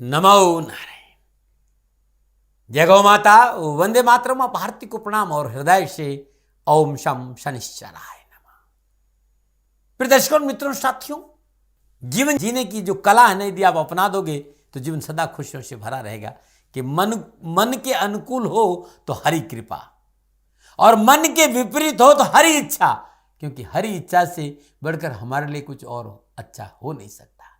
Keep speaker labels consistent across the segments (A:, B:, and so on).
A: नमो नारायण। जय गौ माता, वंदे मातरम। आप भारती को प्रणाम और हृदय से ओम शम शनिश्चराय नमः। प्रिय दर्शकों, मित्रों, साथियों, जीवन जीने की जो कला है ना, यदि आप अपना दोगे तो जीवन सदा खुशियों से भरा रहेगा। कि मन के अनुकूल हो तो हरि कृपा, और मन के विपरीत हो तो हरि इच्छा, क्योंकि हरि इच्छा से बढ़कर हमारे लिए कुछ और अच्छा हो नहीं सकता।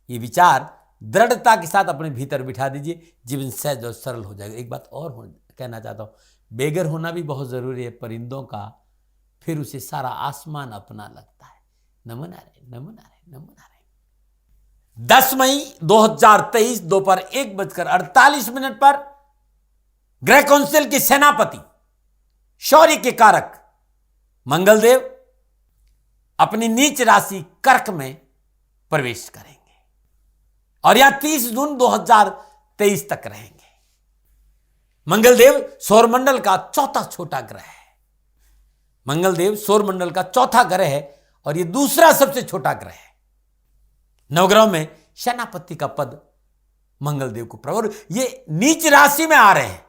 A: ये विचार दृढ़ता के साथ अपने भीतर बिठा दीजिए, जीवन सहज और सरल हो जाएगा। एक बात और कहना चाहता हूँ, बेघर होना भी बहुत जरूरी है परिंदों का, फिर उसे सारा आसमान अपना लगता है। नमो नारायण, नमो नारायण, नमो नारायण। 10 मई 2023 दोपहर 1:48 पर ग्रह काउंसिल के सेनापति, शौर्य के कारक मंगलदेव अपनी नीच राशि कर्क में प्रवेश करेंगे और यहां 30 जून 2023 तक रहेंगे। मंगलदेव सौरमंडल का चौथा छोटा ग्रह है। मंगलदेव सौरमंडल का चौथा ग्रह है और यह दूसरा सबसे छोटा ग्रह है। नवग्रहों में सेनापति का पद मंगलदेव को प्रवर, ये नीच राशि में आ रहे हैं,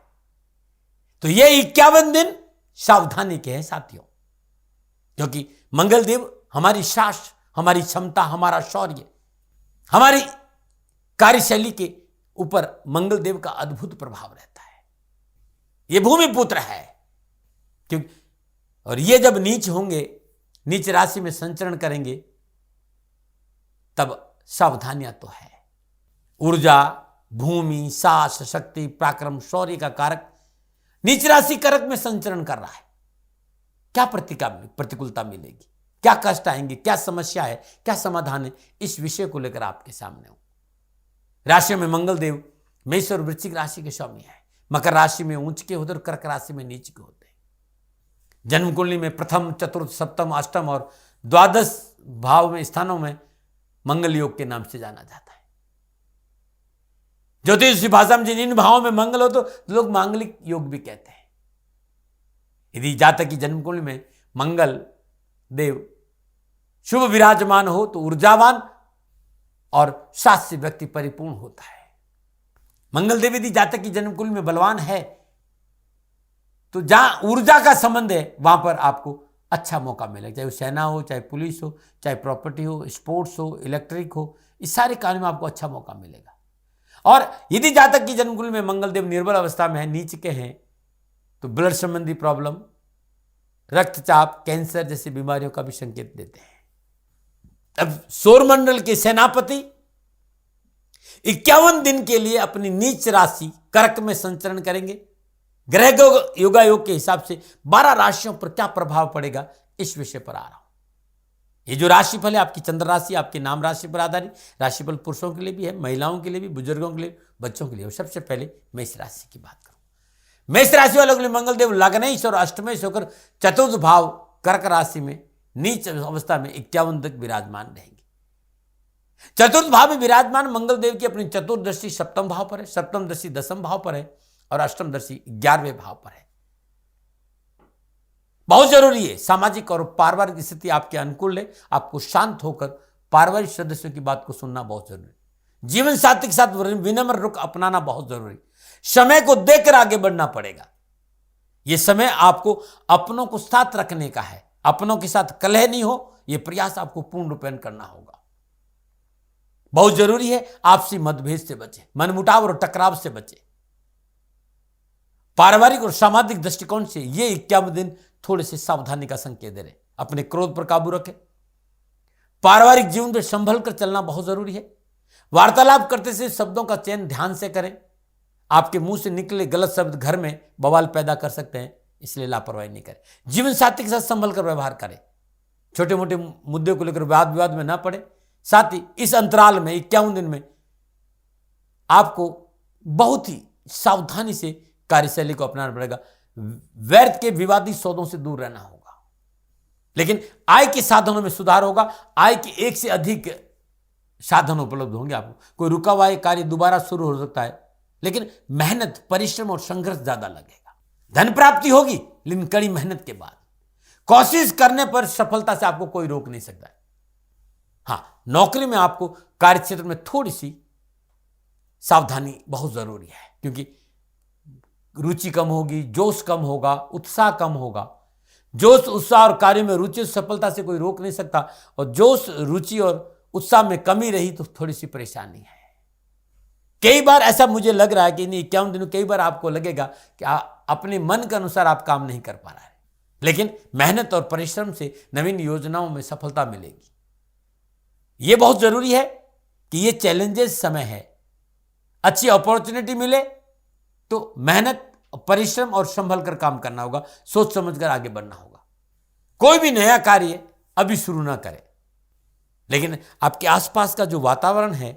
A: तो ये 51 दिन सावधानी के हैं साथियों, क्योंकि मंगलदेव हमारी साहस, हमारी क्षमता, हमारा शौर्य, हमारी कार्यशैली के ऊपर मंगलदेव का अद्भुत प्रभाव रहता है। यह भूमि पुत्र है, क्योंकि और ये जब नीच होंगे, नीच राशि में संचरण करेंगे, तब सावधानियां तो है। ऊर्जा, भूमि, साहस, शक्ति, पराक्रम, शौर्य का कारक नीच राशि कर्क में संचरण कर रहा है। क्या प्रतिकूलता मिलेगी, क्या कष्ट आएंगे, क्या समस्या है, क्या समाधान है, इस विषय को लेकर आपके सामने हूं। राशि में मंगलदेव मेष और वृश्चिक राशि के स्वामी है। मकर राशि में उच्च के होते और कर्क राशि में नीच के होते हैं। जन्म कुंडली में प्रथम, चतुर्थ, सप्तम, अष्टम और द्वादश भाव में स्थानों में मंगल योग के नाम से जाना जाता है। ज्योतिष भाषा में जिन भावों में मंगल हो तो लोग मांगलिक योग भी कहते हैं। यदि जातक की जन्म कुंडली में मंगल देव शुभ विराजमान हो तो ऊर्जावान और शास्त्रीय व्यक्ति परिपूर्ण होता है। मंगल देव यदि जातक की जन्म कुंडली में बलवान है तो जहां ऊर्जा का संबंध है वहां पर आपको अच्छा मौका मिलेगा, चाहे वो सेना हो, चाहे पुलिस हो, चाहे प्रॉपर्टी हो, स्पोर्ट्स हो, इलेक्ट्रिक हो, इस सारे कार्य में आपको अच्छा मौका मिलेगा। और यदि जातक की जन्म कुंडली में मंगलदेव निर्बल अवस्था में है, नीच के हैं, तो ब्लड संबंधी प्रॉब्लम, रक्तचाप, कैंसर जैसी बीमारियों का भी संकेत देते हैं। अब सौरमंडल के सेनापति 51 दिन के लिए अपनी नीच राशि कर्क में संचरण करेंगे। ग्रह योगायोग के हिसाब से 12 राशियों पर क्या प्रभाव पड़ेगा, इस विषय पर आ रहा हूं। ये जो राशिफल है आपकी चंद्र राशि, आपके नाम राशि पर आधारित राशिफल पुरुषों के लिए भी है, महिलाओं के लिए भी, बुजुर्गों के लिए, बच्चों के लिए। सबसे पहले मेष राशि की बात करूं। मेष राशि वालों के लिए मंगलदेव लग्नेश और अष्टमेश होकर चतुर्थ भाव कर्क राशि में नीच अवस्था में 51 तक विराजमान रहेंगे। चतुर्थ भाव में विराजमान मंगलदेव की अपनी चतुर्दशी सप्तम भाव पर है, सप्तम दृष्टि 10वें भाव पर है और अष्टम दृष्टि 11वें भाव पर है। बहुत जरूरी है, सामाजिक और पारिवारिक स्थिति आपके अनुकूल है, आपको शांत होकर पारिवारिक सदस्यों की बात को सुनना बहुत जरूरी है। जीवन साथी के साथ विनम्र रुख अपनाना बहुत जरूरी। समय को देखकर आगे बढ़ना पड़ेगा। यह समय आपको अपनों को साथ रखने का है, अपनों के साथ कलह नहीं हो, यह प्रयास आपको पूर्ण रूपेण करना होगा। बहुत जरूरी है आपसी मतभेद से बचे, मनमुटाव और टकराव से बचे। पारिवारिक और सामाजिक दृष्टिकोण से ये 51 दिन थोड़े से सावधानी का संकेत दे रहे। अपने क्रोध पर काबू रखें। पारिवारिक जीवन में संभल कर चलना बहुत जरूरी है। वार्तालाप करते से शब्दों का चयन ध्यान से करें। आपके मुंह से निकले गलत शब्द घर में बवाल पैदा कर सकते हैं, इसलिए लापरवाही नहीं करें। जीवन साथी के साथ संभल कर व्यवहार करें। छोटे मोटे मुद्दे को लेकर वाद विवाद में ना पड़े। साथ ही इस अंतराल में 51 दिन में आपको बहुत ही सावधानी से कार्यशैली को अपनाना पड़ेगा। व्यर्थ के विवादी सौदों से दूर रहना होगा, लेकिन आय के साधनों में सुधार होगा। आय के एक से अधिक साधन उपलब्ध होंगे आपको। कोई रुका हुआ कार्य दोबारा शुरू हो सकता है, लेकिन मेहनत, परिश्रम और संघर्ष ज्यादा लगेगा। धन प्राप्ति होगी, लेकिन कड़ी मेहनत के बाद। कोशिश करने पर सफलता से आपको कोई रोक नहीं सकता है। हाँ, नौकरी में आपको कार्यक्षेत्र में थोड़ी सी सावधानी बहुत जरूरी है, क्योंकि रुचि कम होगी, जोश कम होगा, उत्साह कम होगा। जोश, उत्साह और कार्य में रुचि सफलता से कोई रोक नहीं सकता, और जोश, रुचि और उत्साह में कमी रही तो थोड़ी सी परेशानी है। कई बार ऐसा मुझे लग रहा है कि इन 51 दिनों कई बार आपको लगेगा कि अपने मन के अनुसार आप काम नहीं कर पा रहे हैं, लेकिन मेहनत और परिश्रम से नवीन योजनाओं में सफलता मिलेगी। यह बहुत जरूरी है कि यह चैलेंजेस समय है। अच्छी अपॉर्चुनिटी मिले तो मेहनत, परिश्रम और संभल कर काम करना होगा, सोच समझकर आगे बढ़ना होगा। कोई भी नया कार्य अभी शुरू ना करें, लेकिन आपके आसपास का जो वातावरण है,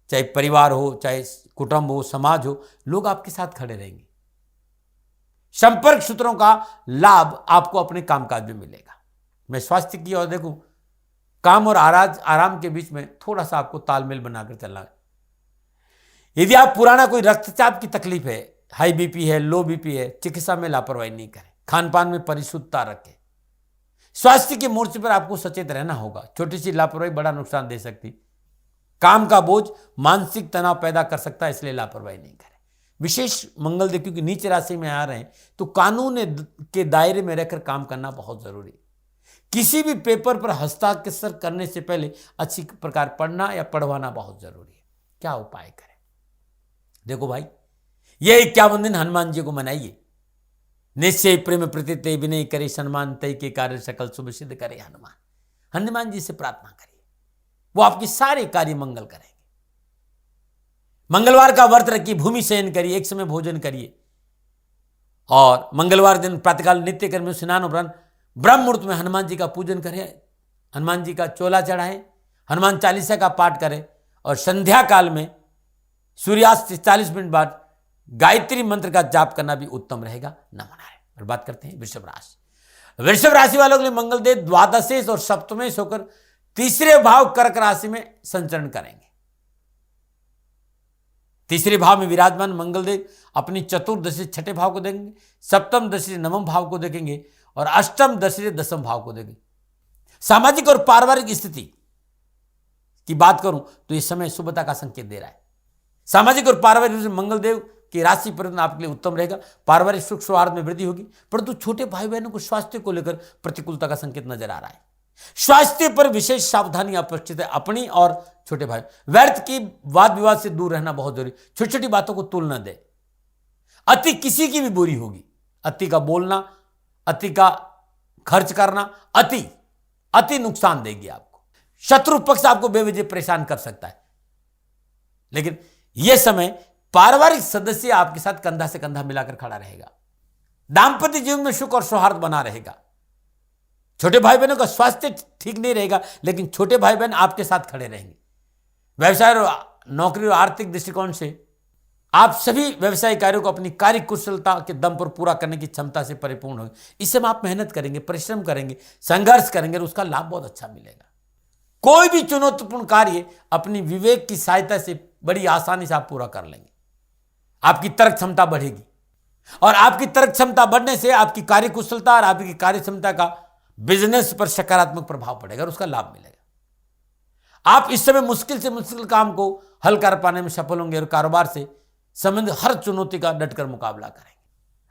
A: चाहे परिवार हो, चाहे कुटुंब हो, समाज हो, लोग आपके साथ खड़े रहेंगे। संपर्क सूत्रों का लाभ आपको अपने कामकाज में मिलेगा। मैं स्वास्थ्य की ओर देखूं, काम और आराम के बीच में थोड़ा सा आपको तालमेल बनाकर चलना है। यदि आप पुराना कोई रक्तचाप की तकलीफ है, हाई बीपी है, लो बीपी है, चिकित्सा में लापरवाही नहीं करें। खान पान में परिशुद्धता रखें। स्वास्थ्य के मोर्चे पर आपको सचेत रहना होगा। छोटी सी लापरवाही बड़ा नुकसान दे सकती। काम का बोझ मानसिक तनाव पैदा कर सकता है, इसलिए लापरवाही नहीं करें। विशेष मंगल देव क्योंकि नीच राशि में आ रहे हैं, तो कानून के दायरे में रहकर काम करना बहुत जरूरी है। किसी भी पेपर पर हस्ताक्षर करने से पहले अच्छी प्रकार पढ़ना या पढ़वाना बहुत जरूरी है। क्या उपाय करें? देखो भाई, यह 51 दिन हनुमान जी को मनाइए। निश्चय प्रेम प्रति ते विनय करे सम्मान, तय के कार्य सकल शुभ सिद्ध करे हनुमान। हनुमान जी से प्रार्थना करिए, वो आपके सारे कार्य मंगल करेंगे। मंगलवार का व्रत रखिए, भूमि शयन करिए, एक समय भोजन करिए, और मंगलवार दिन प्रातःकाल नित्य कर्म में स्नान उपरांत ब्रह्म मुहूर्त में हनुमान जी का पूजन करें, हनुमान जी का चोला चढ़ाएं, हनुमान चालीसा का पाठ करें, और संध्या काल में सूर्यास्त से 40 मिनट बाद गायत्री मंत्र का जाप करना भी उत्तम रहेगा। नमन नारायण। और बात करते हैं वृषभ राशि। वृषभ राशि वालों के लिए मंगल देव द्वादशेश और सप्तमेश होकर तीसरे भाव कर्क राशि में संचरण करेंगे। तीसरे भाव में विराजमान मंगल देव अपनी चतुर्दशी छठे भाव को देखेंगे, सप्तम दशा नवम भाव को देखेंगे, और अष्टम दशा दसम भाव को देखेंगे। सामाजिक और पारिवारिक स्थिति की बात करूं तो इस समय शुभता का संकेत दे रहा है। सामाजिक और पारिवारिक रूप से मंगल देव की राशि परिवर्तन आपके लिए उत्तम रहेगा। पारिवारिक सुख सौहार्द में वृद्धि होगी, परंतु छोटे भाई बहनों को स्वास्थ्य को लेकर प्रतिकूलता का संकेत नजर आ रहा है। स्वास्थ्य पर विशेष सावधानी अपेक्षित है, अपनी और छोटे भाई। व्यर्थ की वाद विवाद से दूर रहना बहुत जरूरी। छोटी छोटी बातों को तुल न दे। अति किसी की भी बुरी होगी। अति का बोलना, अति का खर्च करना, अति नुकसान देगी आपको। शत्रु पक्ष आपको बेवजह परेशान कर सकता है, लेकिन यह समय पारिवारिक सदस्य आपके साथ कंधा से कंधा मिलाकर खड़ा रहेगा। दांपत्य जीवन में सुख और सौहार्द बना रहेगा। छोटे भाई बहनों का स्वास्थ्य ठीक नहीं रहेगा, लेकिन छोटे भाई बहन आपके साथ खड़े रहेंगे। व्यवसाय और नौकरी और आर्थिक दृष्टिकोण से आप सभी व्यवसायिक कार्यों को अपनी कार्य कुशलता के दम पर पूरा करने की क्षमता से परिपूर्ण होंगे। इस समय आप मेहनत करेंगे, परिश्रम करेंगे, संघर्ष करेंगे, और उसका लाभ बहुत अच्छा मिलेगा। कोई भी चुनौतीपूर्ण कार्य अपनी विवेक की सहायता से बड़ी आसानी से आप पूरा कर लेंगे। आपकी तर्क क्षमता बढ़ेगी, और आपकी तर्क क्षमता बढ़ने से आपकी कार्य कुशलता और आपकी कार्य क्षमता का बिजनेस पर सकारात्मक प्रभाव पड़ेगा और उसका लाभ मिलेगा। आप इस समय मुश्किल से मुश्किल काम को हल कर पाने में सफल होंगे, और कारोबार से संबंधित हर चुनौती का डटकर मुकाबला करेंगे।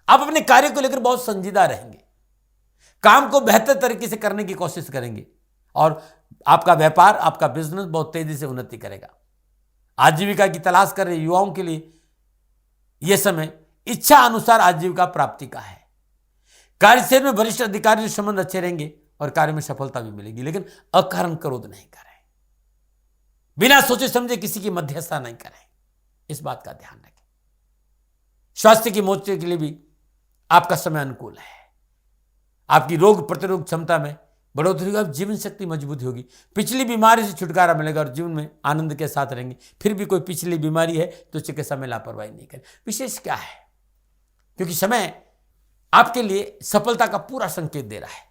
A: आप अपने कार्य को लेकर बहुत संजीदा रहेंगे, काम को बेहतर तरीके से करने की कोशिश करेंगे, और आपका व्यापार, आपका बिजनेस बहुत तेजी से उन्नति करेगा। आजीविका की तलाश कर रहे युवाओं के लिए यह समय इच्छा अनुसार आजीविका प्राप्ति का है। कार्यक्षेत्र में वरिष्ठ अधिकारियों से संबंध अच्छे रहेंगे और कार्य में सफलता भी मिलेगी, लेकिन अकारण क्रोध नहीं करें। बिना सोचे समझे किसी की मध्यस्थता नहीं करें, इस बात का ध्यान रखें। स्वास्थ्य की मोर्चे के लिए भी आपका समय अनुकूल है। आपकी रोग प्रतिरोध क्षमता में बढ़ोतरी होगी, जीवन शक्ति मजबूत होगी, पिछली बीमारी से छुटकारा मिलेगा, और जीवन में आनंद के साथ रहेंगे। फिर भी कोई पिछली बीमारी है तो चिकित्सा में लापरवाही नहीं करें। विशेष क्या है, क्योंकि समय आपके लिए सफलता का पूरा संकेत दे रहा है,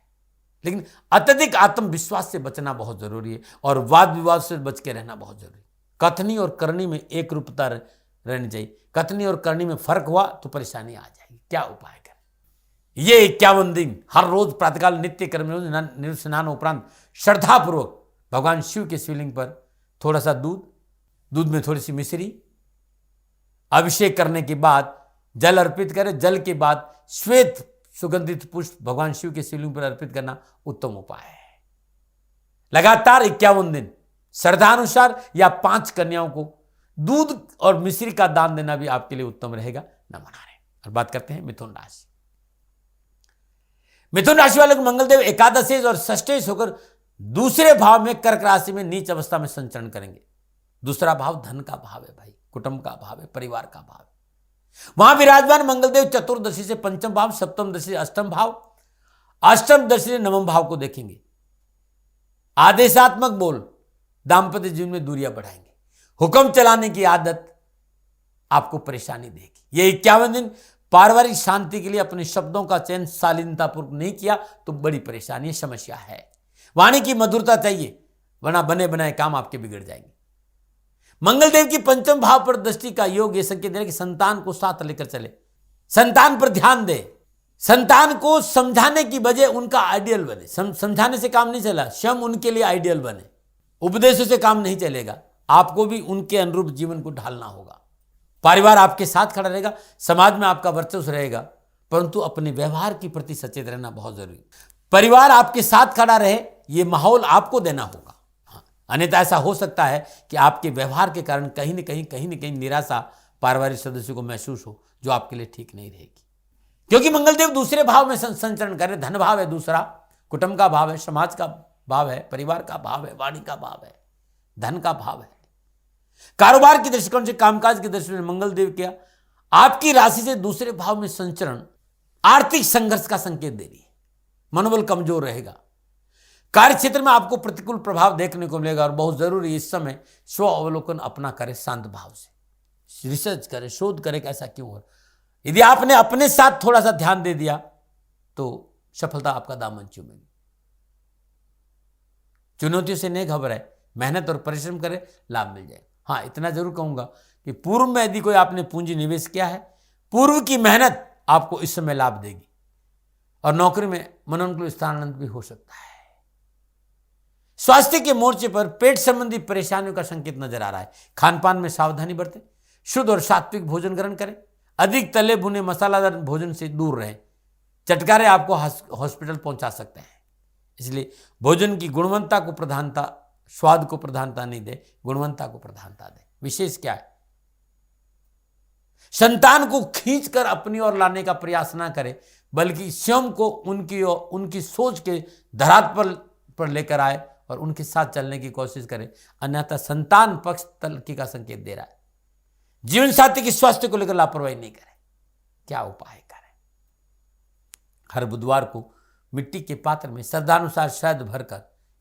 A: लेकिन अत्यधिक आत्मविश्वास से बचना बहुत जरूरी है, और वाद विवाद से बच के रहना बहुत जरूरी है। कथनी और करनी में एक रूपता रहनी चाहिए। कथनी और करनी में फर्क हुआ तो परेशानी आ जाएगी। क्या उपाय करें? ये 51 दिन हर रोज प्रातःकाल नित्य कर्म स्नान उपरांत श्रद्धापूर्वक भगवान शिव के शिवलिंग पर थोड़ा सा दूध में थोड़ी सी मिश्री अभिषेक करने के बाद जल अर्पित करें। जल के बाद श्वेत सुगंधित पुष्प भगवान शिव के शिवलिंग पर अर्पित करना उत्तम उपाय है। लगातार 51 दिन श्रद्धानुसार या 5 कन्याओं को दूध और मिश्री का दान देना भी आपके लिए उत्तम रहेगा। न मना रहे। और बात करते हैं मिथुन राशि। मिथुन राशि वालों को मंगलदेव एकादशेश और षष्ठेश होकर दूसरे भाव में कर्क राशि में नीच अवस्था में संचरण करेंगे। दूसरा भाव धन का भाव है भाई, कुटुंब का भाव है, परिवार का भाव है। वहां विराजमान मंगलदेव चतुर्दशी से पंचम भाव, सप्तम दशा से अष्टम भाव, अष्टम दशा से नवम भाव को देखेंगे। आदेशात्मक बोल दाम्पत्य जीवन में दूरियां बढ़ाएंगे। हुक्म चलाने की आदत आपको परेशानी देगी। ये 51 दिन पारिवारिक शांति के लिए अपने शब्दों का चयन शालीनतापूर्वक नहीं किया तो बड़ी परेशानी, समस्या है। वाणी की मधुरता चाहिए, वरना बने बनाए काम आपके बिगड़ जाएंगे। मंगलदेव की पंचम भाव पर दृष्टि का योग ये संकेत दे कि संतान को साथ लेकर चले, संतान पर ध्यान दे, संतान को समझाने की बजाय उनका आइडियल बने। समझाने से काम नहीं चला, स्वयं उनके लिए आइडियल बने। उपदेशों से काम नहीं चलेगा, आपको भी उनके अनुरूप जीवन को ढालना होगा। परिवार आपके साथ खड़ा रहेगा, समाज में आपका वर्चस्व रहेगा, परंतु अपने व्यवहार के प्रति सचेत रहना बहुत जरूरी। परिवार आपके साथ खड़ा रहे, ये माहौल आपको देना होगा। अन्यथा ऐसा हो सकता है कि आपके व्यवहार के कारण कहीं न कहीं निराशा पारिवारिक सदस्यों को महसूस हो, जो आपके लिए ठीक नहीं रहेगी। क्योंकि मंगलदेव दूसरे भाव में संचरण कर रहे, धन भाव है दूसरा, कुटुंब का भाव है, समाज का भाव है, परिवार का भाव है, वाणी का भाव है, धन का भाव है। कारोबार के दृष्टिकोण से, कामकाज के दृष्टिकोण से मंगलदेव क्या आपकी राशि से दूसरे भाव में संचरण आर्थिक संघर्ष का संकेत दे रही है। मनोबल कमजोर रहेगा। कार्य क्षेत्र में आपको प्रतिकूल प्रभाव देखने को मिलेगा और बहुत जरूरी इस समय स्व अवलोकन अपना करें, शांत भाव से रिसर्च करें, शोध करें कि ऐसा क्यों हो। यदि आपने अपने साथ थोड़ा सा ध्यान दे दिया तो सफलता आपका दामन चूमेगी। चुनौतियों से नहीं घबराए, मेहनत और परिश्रम करें, लाभ मिल जाए। हाँ, इतना जरूर कहूंगा कि पूर्व में यदि कोई आपने पूंजी निवेश किया है, पूर्व की मेहनत आपको इस समय लाभ देगी और नौकरी में मनोनुकूल स्थानांतरण भी हो सकता है। स्वास्थ्य के मोर्चे पर पेट संबंधी परेशानियों का संकेत नजर आ रहा है। खान पान में सावधानी बरतें, शुद्ध और सात्विक भोजन ग्रहण करें, अधिक तले भुने मसालादार भोजन से दूर रहें। चटकारे आपको हॉस्पिटल पहुंचा सकते हैं, इसलिए भोजन की गुणवत्ता को प्रधानता, स्वाद को प्रधानता नहीं दे, गुणवत्ता को प्रधानता दे। विशेष क्या है, संतान को खींचकर अपनी ओर लाने का प्रयास ना करें, बल्कि स्वयं को उनकी सोच के धरातल पर लेकर आए और उनके साथ चलने की कोशिश करें। अन्यथा संतान पक्ष तरक्की का संकेत दे रहा है। जीवन साथी के स्वास्थ्य को लेकर लापरवाही नहीं करें। क्या उपाय करें? हर बुधवार को मिट्टी के पात्र में श्रद्धानुसार शहद भरकर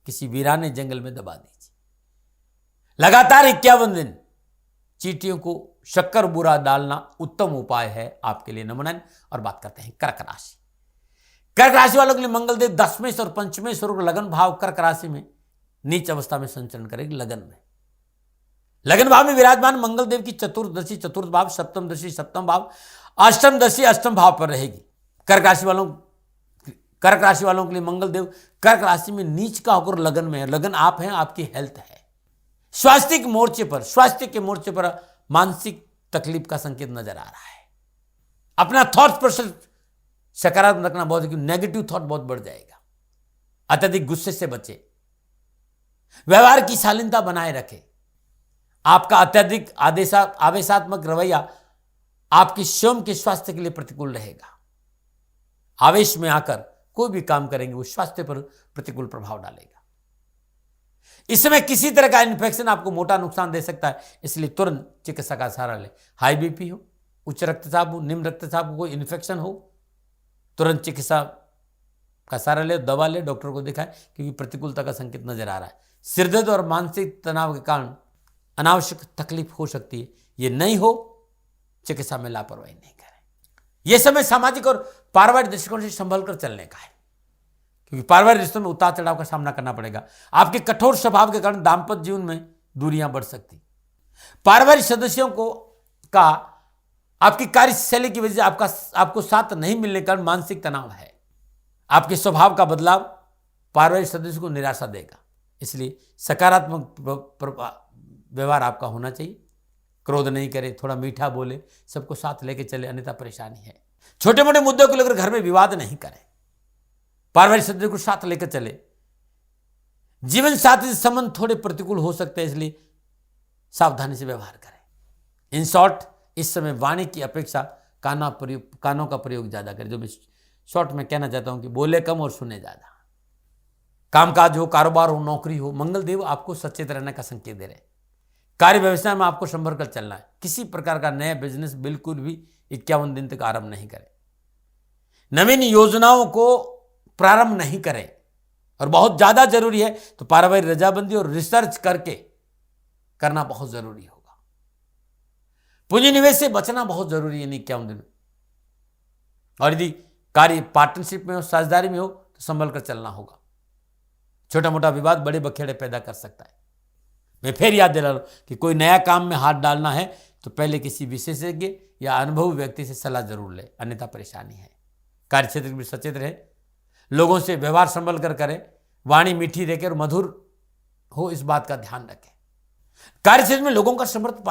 A: किसी वीराने जंगल में दबा दीजिए। लगातार 51 दिन चींटियों को शक्कर बूरा डालना उत्तम उपाय है आपके लिए। नमन। और बात करते हैं कर्क राशि। कर्क राशि वालों के लिए मंगलदेव 10वें और 5वें स्वरूप लगन भाव कर्क राशि में नीच अवस्था में संचरण करेगी। लगन भाव में विराजमान मंगलदेव की चतुर्दशी चतुर्थ भाव, सप्तम दशी सप्तम भाव, अष्टम दशी अष्टम भाव पर रहेगी। कर्क राशि वालों के लिए मंगलदेव कर्क राशि में नीच का होकर लगन में है। लगन आप हैं, आपकी हेल्थ है। स्वास्थ्य के मोर्चे पर मानसिक तकलीफ का संकेत नजर आ रहा है। अपना थॉट प्रोसेस सकारात्मक रखना बहुत, नेगेटिव थॉट बहुत बढ़ जाएगा। अत्यधिक गुस्से से बचे, व्यवहार की शालीनता बनाए रखें। आपका अत्यधिक आवेशात्मक रवैया आपके स्वयं के स्वास्थ्य के लिए प्रतिकूल रहेगा। आवेश में आकर कोई भी काम करेंगे वो स्वास्थ्य पर प्रतिकूल प्रभाव डालेगा। इस समय किसी तरह का इन्फेक्शन आपको मोटा नुकसान दे सकता है, इसलिए तुरंत चिकित्सा का सहारा ले। हाई बीपी हो, उच्च रक्तचाप हो, निम्न रक्तचाप हो, कोई इन्फेक्शन हो, तुरंत चिकित्सा का सहारा ले, दवा ले, डॉक्टर को दिखाए, क्योंकि प्रतिकूलता का संकेत नजर आ रहा है। सिरदर्द और मानसिक तनाव के कारण अनावश्यक तकलीफ हो सकती है। ये नहीं हो, चिकित्सा में लापरवाही नहीं करें। यह समय सामाजिक और पारिवारिक दृष्टिकोण से संभल कर चलने का है, क्योंकि पारिवारिक रिश्तों में उतार चढ़ाव का सामना करना पड़ेगा। आपके कठोर स्वभाव के कारण दाम्पत्य जीवन में दूरियां बढ़ सकती। पारिवारिक सदस्यों का आपकी कार्यशैली की वजह से आपको साथ नहीं मिलने का मानसिक तनाव है। आपके स्वभाव का बदलाव पारिवारिक सदस्यों को निराशा देगा, इसलिए सकारात्मक व्यवहार आपका होना चाहिए। क्रोध नहीं करे, थोड़ा मीठा बोले, सबको साथ लेके चले, अन्यथा परेशानी है। छोटे मोटे मुद्दों को लेकर घर में विवाद नहीं करें, पारिवारिक सदस्य को साथ लेकर चले। जीवन साथी से संबंध थोड़े प्रतिकूल हो सकते हैं, इसलिए सावधानी से व्यवहार करें। इन शॉर्ट, इस समय वाणी की अपेक्षा कानों का प्रयोग ज्यादा करें। जो मैं शॉर्ट में कहना चाहता हूं कि बोले कम और सुने ज्यादा। कामकाज हो, कारोबार हो, नौकरी हो, मंगल देव आपको सचेत रहने का संकेत दे रहे हैं। कार्य व्यवस्था में आपको संभल कर चलना है। किसी प्रकार का नया बिजनेस बिल्कुल भी 51 दिन तक आरंभ नहीं करें। नवीन योजनाओं को प्रारंभ नहीं करें, और बहुत ज्यादा जरूरी है तो पारिवारिक रजाबंदी और रिसर्च करके करना बहुत जरूरी होगा। पूंजी निवेश से बचना बहुत जरूरी है 51 दिन। और यदि कार्य पार्टनरशिप में हो, साझेदारी में हो, तो संभल कर चलना होगा। छोटा मोटा विवाद बड़े बखेड़े पैदा कर सकता है। मैं फिर याद दिला रहा हूं कि कोई नया काम में हाथ डालना है तो पहले किसी विशेषज्ञ या अनुभवी व्यक्ति से सलाह जरूर ले, अन्यथा परेशानी है। कार्य क्षेत्र में सचेत रहे, लोगों से व्यवहार संभल कर करें, वाणी मीठी रहकर मधुर हो, इस बात का ध्यान रखें। कार्य क्षेत्र में लोगों का समर्थन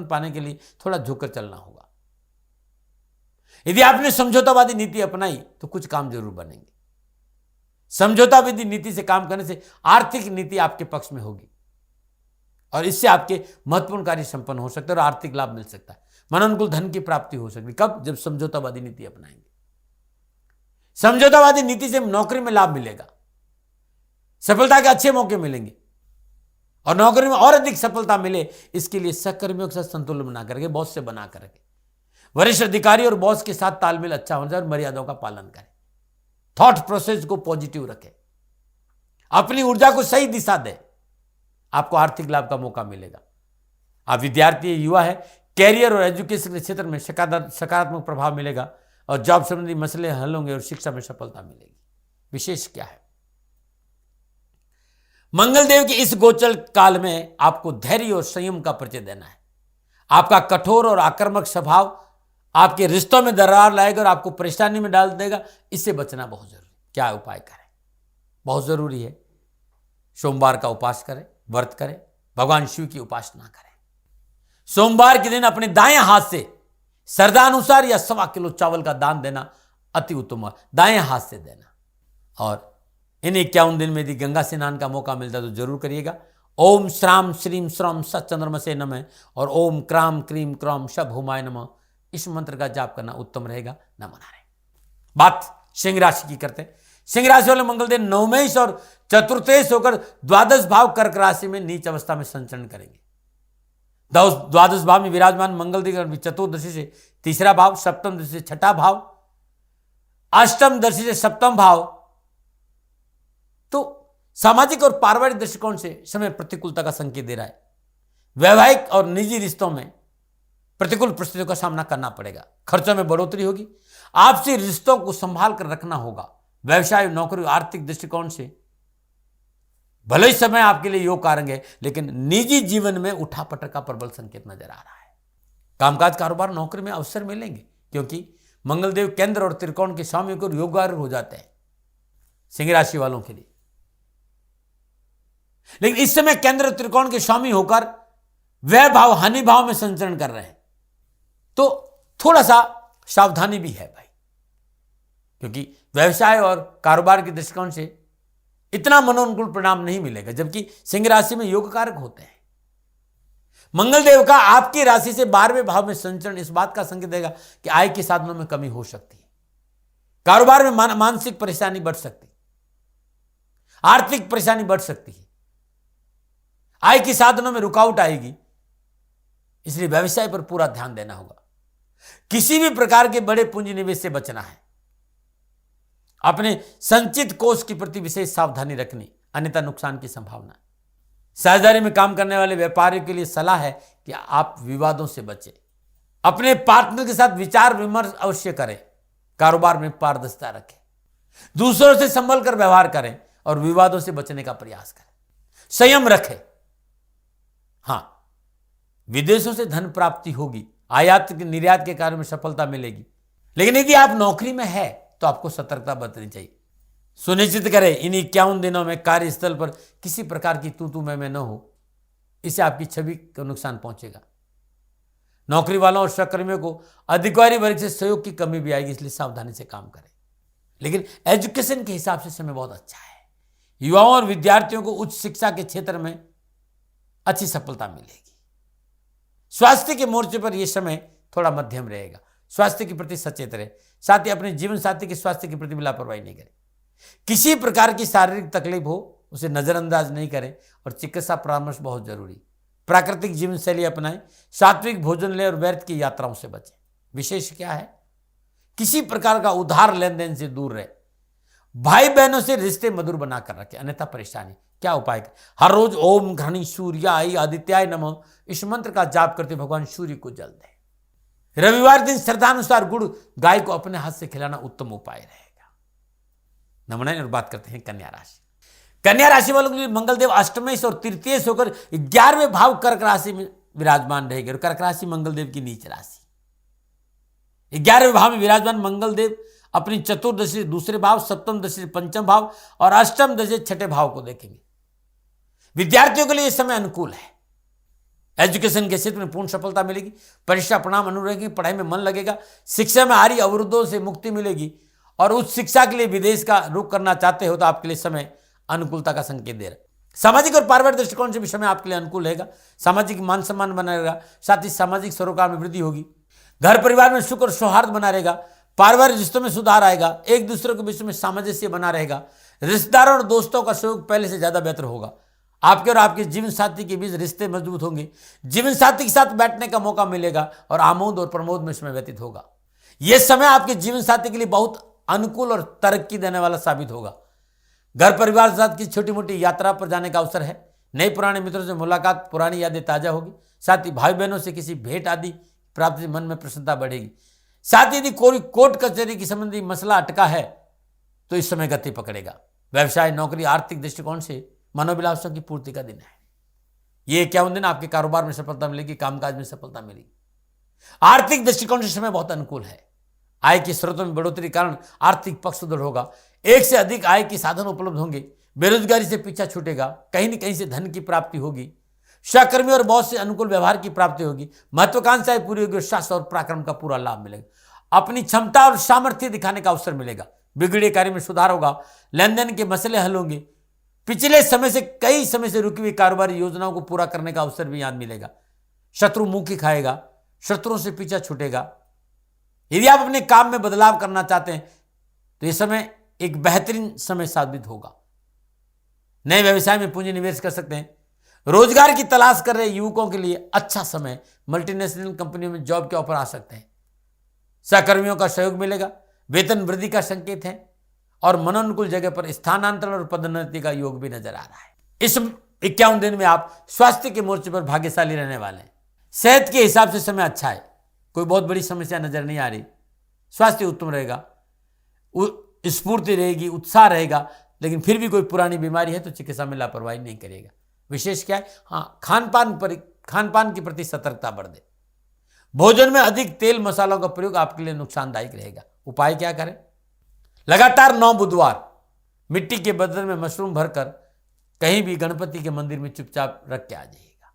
A: पाने के लिए थोड़ा झुककर चलना होगा। यदि आपने समझौतावादी नीति अपनाई तो कुछ काम जरूर बनेंगे। समझौतावादी नीति से काम करने से आर्थिक नीति आपके पक्ष में होगी और इससे आपके महत्वपूर्ण कार्य संपन्न हो सकते हैं और आर्थिक लाभ मिल सकता है। मनोनुकूल धन की प्राप्ति हो सकती है। कब? जब समझौतावादी नीति अपनाएंगे। समझौतावादी नीति से नौकरी में लाभ मिलेगा, सफलता के अच्छे मौके मिलेंगे और नौकरी में और अधिक सफलता मिले, इसके लिए सहकर्मियों के साथ संतुलन बना करके, बॉस से बना करके, वरिष्ठ अधिकारी और बॉस के साथ तालमेल अच्छा होना चाहिए और मर्यादाओं का पालन करें। थॉट प्रोसेस को पॉजिटिव रखें, अपनी ऊर्जा को सही दिशा दें, आपको आर्थिक लाभ का मौका मिलेगा। आप विद्यार्थी युवा है, कैरियर और एजुकेशन के क्षेत्र में सकारात्मक प्रभाव मिलेगा और जॉब संबंधी मसले हल होंगे और शिक्षा में सफलता मिलेगी। विशेष क्या है? मंगल देव के इस गोचर काल में आपको धैर्य और संयम का परिचय देना है। आपका कठोर और आक्रामक स्वभाव आपके रिश्तों में दरार लाएगा और आपको परेशानी में डाल देगा। इससे बचना बहुत जरूरी। क्या उपाय करें? बहुत जरूरी है सोमवार का उपवास करें, व्रत करें, भगवान शिव की उपासना करें। सोमवार के दिन अपने दाएं हाथ से श्रद्धानुसार या 1.25 किलो चावल का दान देना अति उत्तम है। दाएं हाथ से देना। और इन 51 दिन में यदि गंगा स्नान का मौका मिलता है तो जरूर करिएगा। ओम श्राम श्रीम श्रम सच्चंद्रमसे नमः और ओम क्राम क्रीम क्रौम शभुमाय नमः, इस मंत्र का जाप करना उत्तम रहेगा। न मना रहे। बात सिंह राशि की करते हैं। सिंह राशि वाले मंगलदेव नवमेश और चतुर्थेश होकर द्वादश भाव कर्क राशि में नीच अवस्था में संचरण करेंगे। द्वादश भाव में विराजमान मंगलदेव चतुर्दशी से 3रा भाव, सप्तम दृष्टि से 6ठा भाव, अष्टम दृष्टि से 7वां भाव। तो सामाजिक और पारिवारिक दृष्टिकोण से समय प्रतिकूलता का संकेत दे रहा है। वैवाहिक और निजी रिश्तों में प्रतिकूल परिस्थितियों का सामना करना पड़ेगा। खर्चों में बढ़ोतरी होगी। आपसी रिश्तों को संभाल कर रखना होगा। व्यवसाय, नौकरी, आर्थिक दृष्टिकोण से भले ही समय आपके लिए योग कारक है, लेकिन निजी जीवन में उठापटक का प्रबल संकेत नजर आ रहा है। कामकाज, कारोबार, नौकरी में अवसर मिलेंगे क्योंकि मंगलदेव केंद्र और त्रिकोण के स्वामी को योगकारक हो जाते हैं सिंह राशि वालों के लिए। लेकिन इस समय केंद्र और त्रिकोण के स्वामी होकर वह भाव हानि भाव में संचरण कर रहे हैं, तो थोड़ा सा सावधानी भी है भाई, क्योंकि व्यवसाय और कारोबार के दृष्टिकोण से इतना मनोनुकूल परिणाम नहीं मिलेगा, जबकि सिंह राशि में योग कारक होते हैं। मंगलदेव का आपकी राशि से 12वें भाव में संचरण इस बात का संकेत देगा कि आय के साधनों में कमी हो सकती है, कारोबार में मानसिक परेशानी बढ़ सकती है, आर्थिक परेशानी बढ़ सकती है, आय के साधनों में रुकावट आएगी। इसलिए व्यवसाय पर पूरा ध्यान देना होगा। किसी भी प्रकार के बड़े पूंजी निवेश से बचना है। अपने संचित कोष के प्रति विशेष सावधानी रखनी, अन्यथा नुकसान की संभावना है। साझेदारी में काम करने वाले व्यापारियों के लिए सलाह है कि आप विवादों से बचें। अपने पार्टनर के साथ विचार विमर्श अवश्य करें। कारोबार में पारदर्शिता रखें। दूसरों से संभल कर व्यवहार करें और विवादों से बचने का प्रयास करें। संयम रखें। हां, विदेशों से धन प्राप्ति होगी, आयात निर्यात के कार्य में सफलता मिलेगी। लेकिन यदि आप नौकरी में है तो आपको सतर्कता बरतनी चाहिए। सुनिश्चित करें इन 51 दिनों में कार्यस्थल पर किसी प्रकार की तू मैं न हो, इससे आपकी छवि को नुकसान पहुंचेगा। नौकरी वालों और सहकर्मियों को अधिकारी वर्ग से सहयोग की कमी भी आएगी, इसलिए सावधानी से काम करें। लेकिन एजुकेशन के हिसाब से समय बहुत अच्छा है। युवाओं और विद्यार्थियों को उच्च शिक्षा के क्षेत्र में अच्छी सफलता मिलेगी। स्वास्थ्य के मोर्चे पर यह समय थोड़ा मध्यम रहेगा। स्वास्थ्य के प्रति सचेत रहे, साथ ही अपने जीवन साथी के स्वास्थ्य के प्रति भी लापरवाही नहीं करें। किसी प्रकार की शारीरिक तकलीफ हो उसे नजरअंदाज नहीं करें और चिकित्सा परामर्श बहुत जरूरी। प्राकृतिक जीवन शैली अपनाएं, सात्विक भोजन लें और व्यर्थ की यात्राओं से बचें। विशेष क्या है, किसी प्रकार का उधार लेन देन से दूर रहे। भाई बहनों से रिश्ते मधुर बनाकर रखें, अन्यथा परेशानी। क्या उपाय करें, हर रोज ओम घृणी सूर्याय आदित्याय नमः इस मंत्र का जाप करते भगवान सूर्य को जल दें। रविवार दिन श्रद्धानुसार गुड़ गाय को अपने हाथ से खिलाना उत्तम उपाय रहेगा। नमन। और बात करते हैं कन्या राशि। कन्या राशि वालों के लिए मंगलदेव अष्टमेश और तृतीयेश होकर 11वें भाव कर्क राशि में विराजमान रहेंगे। और कर्क राशि मंगलदेव की नीच राशि। 11वें भाव में विराजमान मंगलदेव अपनी चतुर्दशी दूसरे भाव, सप्तम दशा पंचम भाव और अष्टम दशा छठे भाव को देखेंगे। विद्यार्थियों के लिए यह समय अनुकूल है। एजुकेशन के क्षेत्र में पूर्ण सफलता मिलेगी। परीक्षा परिणाम अनुकूल रहेगी, पढ़ाई में मन लगेगा। शिक्षा में आ रही अवरोधों से मुक्ति मिलेगी। और उच्च शिक्षा के लिए विदेश का रुख करना चाहते हो तो आपके लिए समय अनुकूलता का संकेत दे रहा है। सामाजिक और पारिवारिक दृष्टिकोण से भी समय आपके लिए अनुकूल रहेगा। सामाजिक मान सम्मान बना रहेगा, साथ ही सामाजिक सरोकार में वृद्धि होगी। घर परिवार में सुख और सौहार्द बना रहेगा। पारिवारिक रिश्तों में सुधार आएगा। एक दूसरे के बीच में सामंजस्य बना रहेगा। रिश्तेदारों और दोस्तों का सहयोग पहले से ज्यादा बेहतर होगा। आपके और आपके जीवन साथी के बीच रिश्ते मजबूत होंगे। जीवन साथी के साथ बैठने का मौका मिलेगा और आमोद और प्रमोद में समय व्यतीत होगा। यह समय आपके जीवन साथी के लिए बहुत अनुकूल और तरक्की देने वाला साबित होगा। घर परिवार के साथ की छोटी मोटी यात्रा पर जाने का अवसर है। नए पुराने मित्रों से मुलाकात, पुरानी यादें ताजा होगी। साथ ही भाई बहनों से किसी भेंट आदि प्राप्ति से मन में प्रसन्नता बढ़ेगी। साथ ही यदि कोई कोर्ट कचहरी की संबंधी मसला अटका है तो इस समय गति पकड़ेगा। व्यवसाय, नौकरी, आर्थिक दृष्टिकोण से मनोभिलाषों की पूर्ति का दिन है। ये 51 दिन आपके कारोबार में सफलता मिलेगी, कामकाज में सफलता मिलेगी। आर्थिक दृष्टिकोण से समय बहुत अनुकूल है। आय के स्रोतों में बढ़ोतरी के कारण आर्थिक पक्ष सुदृढ़ होगा। एक से अधिक आय के साधन उपलब्ध होंगे। बेरोजगारी से पीछा छूटेगा। कहीं न कहीं से धन की प्राप्ति होगी। सहकर्मी और बॉस से अनुकूल व्यवहार की प्राप्ति होगी। महत्वाकांक्षाएं पूरी होगी और शास्त्र और पराक्रम का पूरा लाभ मिलेगा। अपनी क्षमता और सामर्थ्य दिखाने का अवसर मिलेगा। बिगड़े कार्य में सुधार होगा। लेन देन के मसले हल होंगे। पिछले कई समय से रुकी हुई कारोबारी योजनाओं को पूरा करने का अवसर भी याद मिलेगा। शत्रु मुंह की खाएगा। शत्रुओं से पीछा छूटेगा। यदि आप अपने काम में बदलाव करना चाहते हैं तो यह समय एक बेहतरीन समय साबित होगा। नए व्यवसाय में पूंजी निवेश कर सकते हैं। रोजगार की तलाश कर रहे युवकों के लिए अच्छा समय। मल्टीनेशनल कंपनियों में जॉब के ऑफर आ सकते हैं। सहकर्मियों का सहयोग मिलेगा। वेतन वृद्धि का संकेत है और मनोनुकूल जगह पर स्थानांतरण और पदोन्नति का योग भी नजर आ रहा है। इस 51 दिन में आप स्वास्थ्य के मोर्चे पर भाग्यशाली रहने वाले हैं। सेहत के हिसाब से समय अच्छा है। कोई बहुत बड़ी समस्या नजर नहीं आ रही। स्वास्थ्य उत्तम रहेगा, स्फूर्ति रहेगी, उत्साह रहेगा। लेकिन फिर भी कोई पुरानी बीमारी है तो चिकित्सा में लापरवाही नहीं करेगा। विशेष क्या है, हाँ, खान पान के प्रति सतर्कता बरतें। भोजन में अधिक तेल मसालों का प्रयोग आपके लिए नुकसानदायक रहेगा। उपाय क्या करें, लगातार 9 बुधवार मिट्टी के बर्तन में मशरूम भरकर कहीं भी गणपति के मंदिर में चुपचाप रख के आ जाइएगा।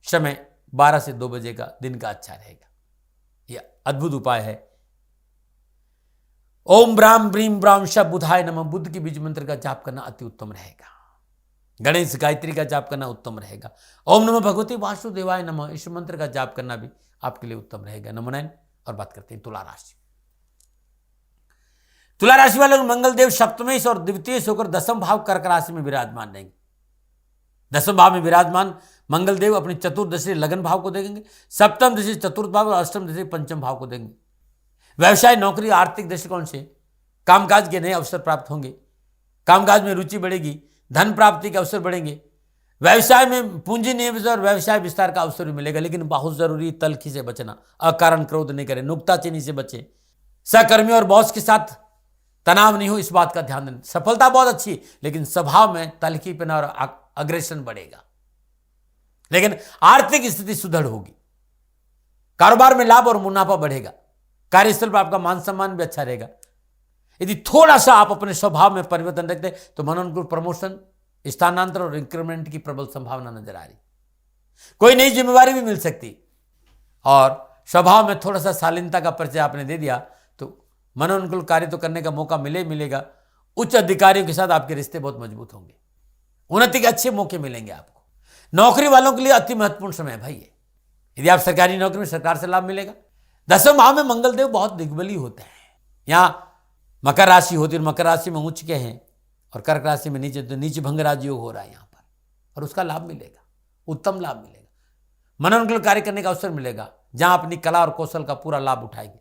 A: समय 12 से 2 बजे का दिन का अच्छा रहेगा। यह अद्भुत उपाय है। ओम ब्राम ब्रीम ब्राम श बुधाय नमः बुद्ध की बीज मंत्र का जाप करना अति उत्तम रहेगा। गणेश गायत्री का जाप करना उत्तम रहेगा। ओम नमः भगवती वासुदेवाय नमः इस मंत्र का जाप करना भी आपके लिए उत्तम रहेगा। नमो नारायण। और बात करते हैं तुला राशि। तुला राशि वाले मंगलदेव सप्तमेश और द्वितीयेश होकर 10वें भाव कर्क राशि में विराजमान रहेंगे। 10वें भाव में विराजमान मंगलदेव अपनी चतुर्दशी लगन भाव को देखेंगे। सप्तम दशा चतुर्थ भाव और अष्टम दशा पंचम भाव को देंगे। व्यवसाय, नौकरी, आर्थिक दृष्टिकोण से कामकाज के नए अवसर प्राप्त होंगे। कामकाज में रुचि बढ़ेगी। धन प्राप्ति के अवसर बढ़ेंगे। व्यवसाय में पूंजी निवेश और व्यवसाय विस्तार का अवसर भी मिलेगा। लेकिन बहुत जरूरी तल्खी से बचना, अकारण क्रोध नहीं करें, नुक्ताचीनी से बचें। सहकर्मी और बॉस के साथ तनाव नहीं हो, इस बात का ध्यान दें। सफलता बहुत अच्छी, लेकिन स्वभाव में तल्खीपना और अग्रेशन बढ़ेगा। लेकिन आर्थिक स्थिति सुदृढ़ होगी। कारोबार में लाभ और मुनाफा बढ़ेगा। कार्यस्थल पर आपका मान सम्मान भी अच्छा रहेगा। यदि थोड़ा सा आप अपने स्वभाव में परिवर्तन रखते तो मनोनुकूल प्रमोशन, स्थानांतरण और इंक्रीमेंट की प्रबल संभावना नजर आ रही। कोई नई जिम्मेवारी भी मिल सकती, और स्वभाव में थोड़ा सा शालीनता का परिचय आपने दे दिया तो मनोनुकूल कार्य तो करने का मौका मिलेगा। उच्च अधिकारियों के साथ आपके रिश्ते बहुत मजबूत होंगे, उन्नति के अच्छे मौके मिलेंगे आपको। नौकरी वालों के लिए अति महत्वपूर्ण समय है भाई ये। यदि आप सरकारी नौकरी में, सरकार से लाभ मिलेगा। 10वें भाव में मंगल देव बहुत दिग्बली होते हैं। यहाँ मकर राशि होती है, मकर राशि में उच्च के हैं और कर्क राशि में नीचे, तो नीच भंग राजयोग हो रहा है यहाँ पर, और उसका लाभ मिलेगा, उत्तम लाभ मिलेगा। मनोनुकूल कार्य करने का अवसर मिलेगा जहां अपनी कला और कौशल का पूरा लाभ उठाएंगे।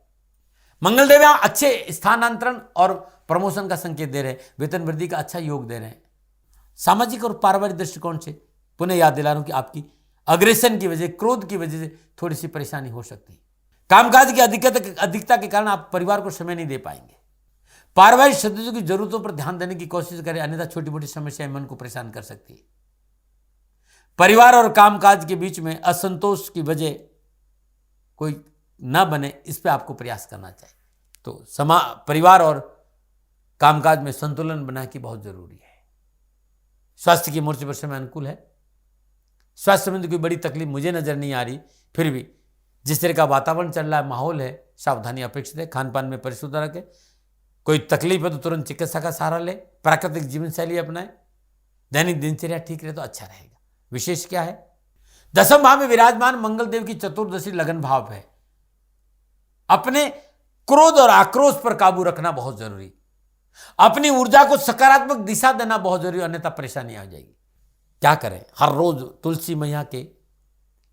A: मंगलदेव यहां अच्छे स्थानांतरण और प्रमोशन का संकेत दे रहे हैं, वेतन वृद्धि का अच्छा योग दे रहे हैं। सामाजिक और पारिवारिक दृष्टिकोण से पुनः याद दिला रहा हूं कि आपकी अग्रेशन की वजह, क्रोध की वजह से थोड़ी सी परेशानी हो सकती है। कामकाज की अधिकता के कारण आप परिवार को समय नहीं दे पाएंगे। पारिवारिक सदस्यों की जरूरतों पर ध्यान देने की कोशिश करें, अन्यथा छोटी मोटी समस्याएं मन को परेशान कर सकती है। परिवार और कामकाज के बीच में असंतोष की वजह कोई ना बने, इस पे आपको प्रयास करना चाहिए। तो परिवार और कामकाज में संतुलन बनाने की बहुत जरूरी है। स्वास्थ्य के मोर्चे पर समय अनुकूल है। स्वास्थ्य संबंधी कोई बड़ी तकलीफ मुझे नजर नहीं आ रही, फिर भी जिस तरह का वातावरण चल रहा है, माहौल है, सावधानी अपेक्षित है। खान पान में परिशुद्धता रखें। कोई तकलीफ है तो तुरंत चिकित्सा का सहारा ले। प्राकृतिक जीवन शैली अपनाएं। दैनिक दिनचर्या ठीक रहे तो अच्छा रहेगा। विशेष क्या है? 10वें भाव में विराजमान मंगल देव की चतुर्दशी लगन भाव है। अपने क्रोध और आक्रोश पर काबू रखना बहुत जरूरी। अपनी ऊर्जा को सकारात्मक दिशा देना बहुत जरूरी, अन्यथा परेशानी आ जाएगी। क्या करें? हर रोज तुलसी मैया के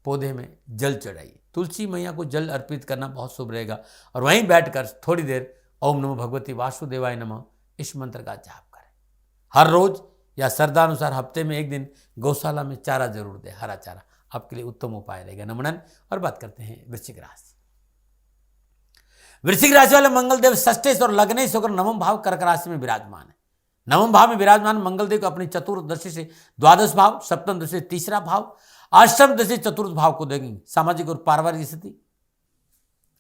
A: पौधे में जल चढ़ाइए। तुलसी मैया को जल अर्पित करना बहुत शुभ रहेगा। और वहीं बैठकर थोड़ी देर ओम नमो भगवती वासुदेवाय नमः इस मंत्र का जाप करें। हर रोज या श्रद्धानुसार हफ्ते में एक दिन गौशाला में चारा जरूर दें, हरा चारा आपके लिए उत्तम उपाय रहेगा। नमन। और बात करते हैं वृश्चिक राशि। वृश्चिक राशि वाले मंगल देव षष्ठेश और लग्नेश होकर नवम भाव कर्क राशि में विराजमान है। नवम भाव में विराजमान मंगल देव को अपनी चतुर्दशी से द्वादश भाव, सप्तम दशा से तीसरा भाव, अष्टम दशा से चतुर्थ भाव को देंगे। सामाजिक और पारिवारिक स्थिति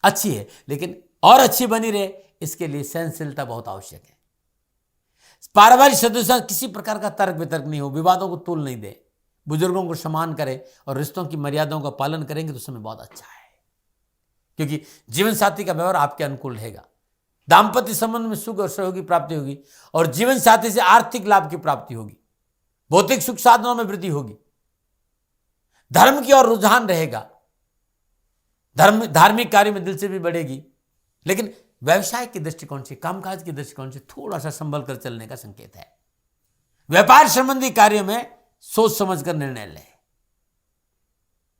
A: अच्छी है, लेकिन और अच्छी बनी रहे इसके लिए सहनशीलता बहुत आवश्यक है। पारिवारिक सदस्य किसी प्रकार का तर्क वितर्क नहीं हो, विवादों को तूल नहीं दे, बुजुर्गों को सम्मान करें और रिश्तों की मर्यादाओं का पालन करेंगे तो समय बहुत अच्छा है, क्योंकि जीवन साथी का व्यवहार आपके अनुकूल रहेगा। दाम्पत्य संबंध में सुख और सहयोग की प्राप्ति होगी और जीवन साथी से आर्थिक लाभ की प्राप्ति होगी। भौतिक सुख साधनों में वृद्धि होगी। धर्म की ओर रुझान रहेगा। धार्मिक कार्य में दिलचस्पी बढ़ेगी, लेकिन व्यवसाय के दृष्टिकोण से, कामकाज के दृष्टिकोण से थोड़ा सा संभल कर चलने का संकेत है। व्यापार संबंधी कार्यों में सोच समझकर निर्णय लें,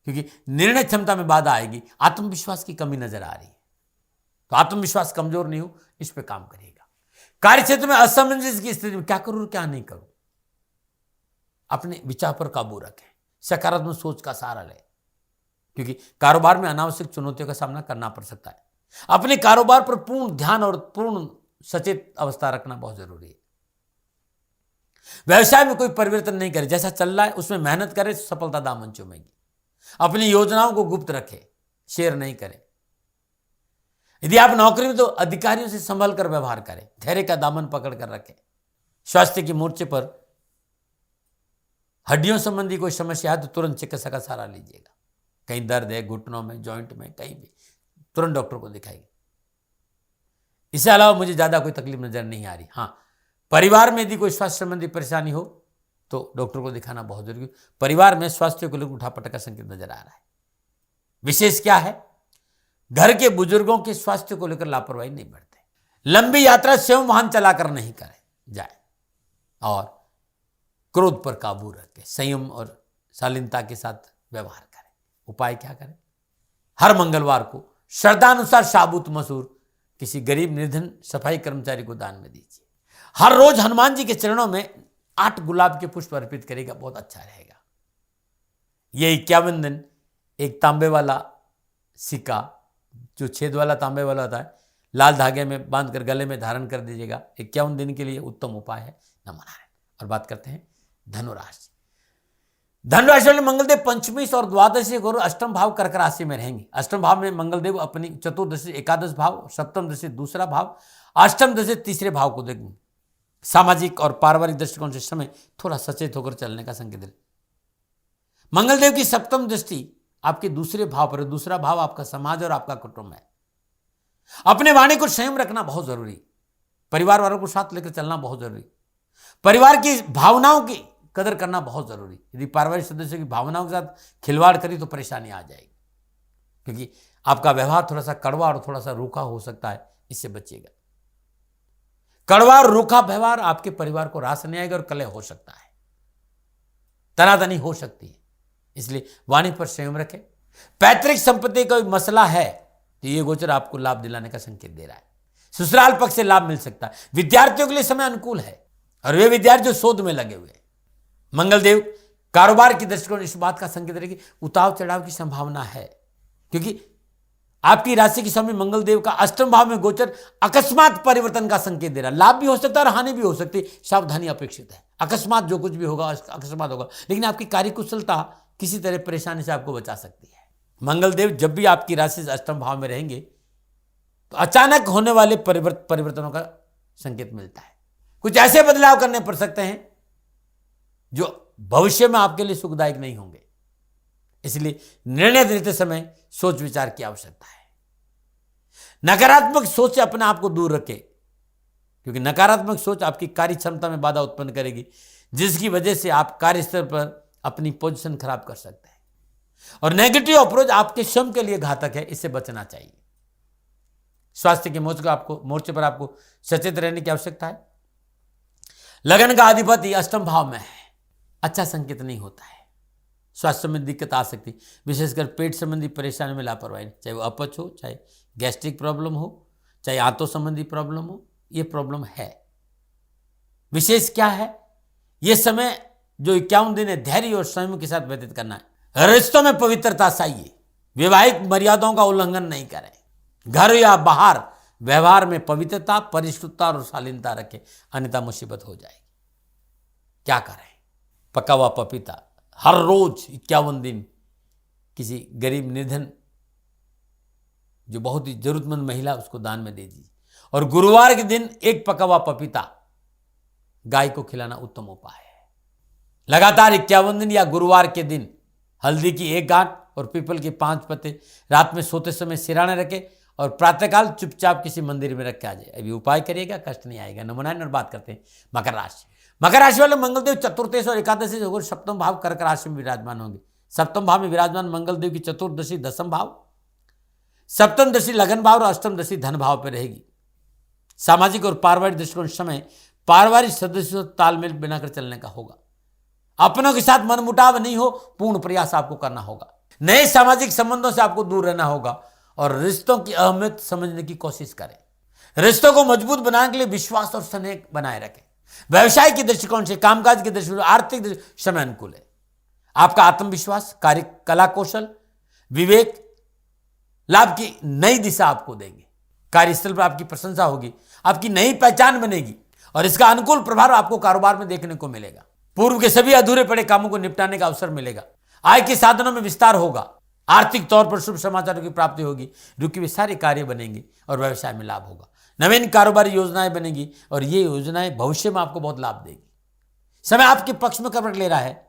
A: क्योंकि निर्णय क्षमता में बाधा आएगी। आत्मविश्वास की कमी नजर आ रही है, तो आत्मविश्वास कमजोर नहीं हो, इस पे काम करिएगा। कार्य क्षेत्र में असमंजस की स्थिति में क्या करूं क्या नहीं करूं, अपने विचार पर काबू रखें। सकारात्मक सोच का सहारा लें, क्योंकि कारोबार में अनावश्यक चुनौतियों का सामना करना पड़ सकता है। अपने कारोबार पर पूर्ण ध्यान और पूर्ण सचेत अवस्था रखना बहुत जरूरी है। व्यवसाय में कोई परिवर्तन नहीं करे, जैसा चल रहा है उसमें मेहनत करें, सफलता दामन चूमेगी। अपनी योजनाओं को गुप्त रखें, शेयर नहीं करें। यदि आप नौकरी में तो अधिकारियों से संभल कर व्यवहार करें, धैर्य का दामन पकड़ कर रखें। स्वास्थ्य के मोर्चे पर हड्डियों संबंधी कोई समस्या है तो तुरंत चिकित्सा का सहारा लीजिएगा। कहीं दर्द है घुटनों में, जॉइंट में, कहीं भी, तुरंत डॉक्टर को दिखाइए। इसके अलावा मुझे ज्यादा कोई तकलीफ नजर नहीं आ रही। हाँ, परिवार में यदि कोई स्वास्थ्य संबंधी परेशानी हो तो डॉक्टर को दिखाना बहुत जरूरी है। परिवार में स्वास्थ्य को लेकर उठापटक का संकेत नजर आ रहा है। विशेष क्या है? घर के बुजुर्गों के स्वास्थ्य को लेकर लापरवाही नहीं बरतें। लंबी यात्रा स्वयं वाहन चलाकर नहीं करें जाए और क्रोध पर काबू रखें। संयम और शालीनता के साथ व्यवहार करें। उपाय क्या करें? हर मंगलवार को श्रद्धानुसार साबुत मसूर किसी गरीब निर्धन सफाई कर्मचारी को दान में दीजिए। हर रोज हनुमान जी के चरणों में 8 गुलाब के पुष्प अर्पित करेगा, बहुत अच्छा रहेगा। ये 51 दिन एक तांबे वाला सिक्का, जो छेद वाला तांबे वाला होता है, लाल धागे में बांधकर गले में धारण कर दीजिएगा। 51 दिन के लिए उत्तम उपाय है। नमन। और बात करते हैं धनु राशि। धन राशि वाले मंगलदेव पंचमी और द्वादशी और अष्टम भाव कर्क राशि में रहेंगे। अष्टम भाव में मंगलदेव अपनी चतुर्दशी एकादश भाव, सप्तम दशा दूसरा भाव, अष्टम दशा तीसरे भाव को देंगे। सामाजिक और पारिवारिक दृष्टिकोण से समय थोड़ा सचेत होकर चलने का संकेत है। मंगलदेव की सप्तम दृष्टि आपके दूसरे भाव पर, दूसरा भाव आपका समाज और आपका कुटुंब है। अपने वाणी को संयम रखना बहुत जरूरी, परिवार वालों को साथ लेकर चलना बहुत जरूरी, परिवार की भावनाओं की कदर करना बहुत जरूरी। यदि पारिवारिक सदस्यों की भावनाओं के साथ खिलवाड़ करी तो परेशानी आ जाएगी, क्योंकि आपका व्यवहार थोड़ा सा कड़वा और थोड़ा सा रूखा हो सकता है, इससे बचिएगा। कड़वा और रूखा व्यवहार आपके परिवार को रास नहीं आएगा और कलह हो सकता है, तनातनी हो सकती है, इसलिए वाणी पर संयम रखें। पैतृक संपत्ति का मसला है तो ये गोचर आपको लाभ दिलाने का संकेत दे रहा है। ससुराल पक्ष से लाभ मिल सकता है। विद्यार्थियों के लिए समय अनुकूल है और वे विद्यार्थी जो शोध में लगे हुए हैं। मंगलदेव कारोबार की दृष्टिकोण इस बात का संकेत दे रहे कि उतार चढ़ाव की संभावना है, क्योंकि आपकी राशि के स्वामी मंगलदेव का अष्टम भाव में गोचर अकस्मात परिवर्तन का संकेत दे रहा है। लाभ भी हो सकता है और हानि भी हो सकती है, सावधानी अपेक्षित है। अकस्मात जो कुछ भी होगा अकस्मात होगा, लेकिन आपकी कार्यकुशलता किसी तरह परेशानी से आपको बचा सकती है। मंगलदेव जब भी आपकी राशि से अष्टम भाव में रहेंगे तो अचानक होने वाले परिवर्तनों का संकेत मिलता है। कुछ ऐसे बदलाव करने पड़ सकते हैं जो भविष्य में आपके लिए सुखदायक नहीं होंगे, इसलिए निर्णय लेते समय सोच विचार की आवश्यकता है। नकारात्मक सोच से अपने आप को दूर रखें, क्योंकि नकारात्मक सोच आपकी कार्य क्षमता में बाधा उत्पन्न करेगी, जिसकी वजह से आप कार्यस्थल पर अपनी पोजीशन खराब कर सकते हैं। और नेगेटिव अप्रोच आपके स्वयं के लिए घातक है, इससे बचना चाहिए। स्वास्थ्य के मोर्चे पर आपको सचेत रहने की आवश्यकता है। लगन का अधिपति अष्टम भाव में है, अच्छा संकेत नहीं होता है। स्वास्थ्य में दिक्कत आ सकती, विशेषकर पेट संबंधी परेशानी में लापरवाही, चाहे वो अपच हो, चाहे गैस्ट्रिक प्रॉब्लम हो, चाहे आंतों संबंधी प्रॉब्लम हो, ये प्रॉब्लम है। विशेष क्या है, ये समय जो 51 दिन है धैर्य और संयम के साथ व्यतीत करना है। रिश्तों में पवित्रता चाहिए, वैवाहिक मर्यादाओं का उल्लंघन नहीं करें। घर या बाहर व्यवहार में पवित्रता, परिशुद्धता और शालीनता रखें, अन्यथा मुसीबत हो जाएगी। क्या करें, पका हुआ पपीता हर रोज 51 दिन किसी गरीब निर्धन जो बहुत ही जरूरतमंद महिला उसको दान में दे दीजिए, और गुरुवार के दिन एक पका हुआ पपीता गाय को खिलाना उत्तम उपाय है। लगातार 51 दिन या गुरुवार के दिन हल्दी की 1 गांठ और पीपल के 5 पत्ते रात में सोते समय सिराने रखें और प्रातःकाल चुपचाप किसी मंदिर में रख के आ जाए। अभी उपाय करिएगा, कष्ट नहीं आएगा। नमूना और बात करते हैं मकर राशि। मकर राशि वाले मंगलदेव चतुर्दशी और एकादशी होकर सप्तम भाव कर्क राशि में विराजमान होंगे। सप्तम भाव में विराजमान मंगलदेव की चतुर्दशी दसम भाव, सप्तम दशा लगन भाव और अष्टम दशा धन भाव पर रहेगी। सामाजिक और पारिवारिक दृष्टिकोण समय पारिवारिक सदस्यों से तालमेल बनाकर चलने का होगा। अपनों के साथ मनमुटाव नहीं हो, पूर्ण प्रयास आपको करना होगा। नए सामाजिक संबंधों से आपको दूर रहना होगा और रिश्तों की अहमियत समझने की कोशिश करें। रिश्तों को मजबूत बनाने के लिए विश्वास और स्नेह बनाए रखें। व्यवसाय के दृष्टिकोण से, कामकाज के दृष्टिकोण, आर्थिक समय अनुकूल है। आपका आत्मविश्वास, कार्य कला कौशल, विवेक लाभ की नई दिशा आपको देंगे। कार्यस्थल पर आपकी प्रशंसा होगी, आपकी नई पहचान बनेगी और इसका अनुकूल प्रभाव आपको कारोबार में देखने को मिलेगा। पूर्व के सभी अधूरे पड़े कामों को निपटाने का अवसर मिलेगा। आय के साधनों में विस्तार होगा। आर्थिक तौर पर शुभ समाचारों की प्राप्ति होगी। रुके हुए सारे कार्य बनेंगे और व्यवसाय में लाभ होगा। नवीन कारोबारी योजनाएं बनेगी और ये योजनाएं भविष्य में आपको बहुत लाभ देगी। समय आपके पक्ष में करवट ले रहा है।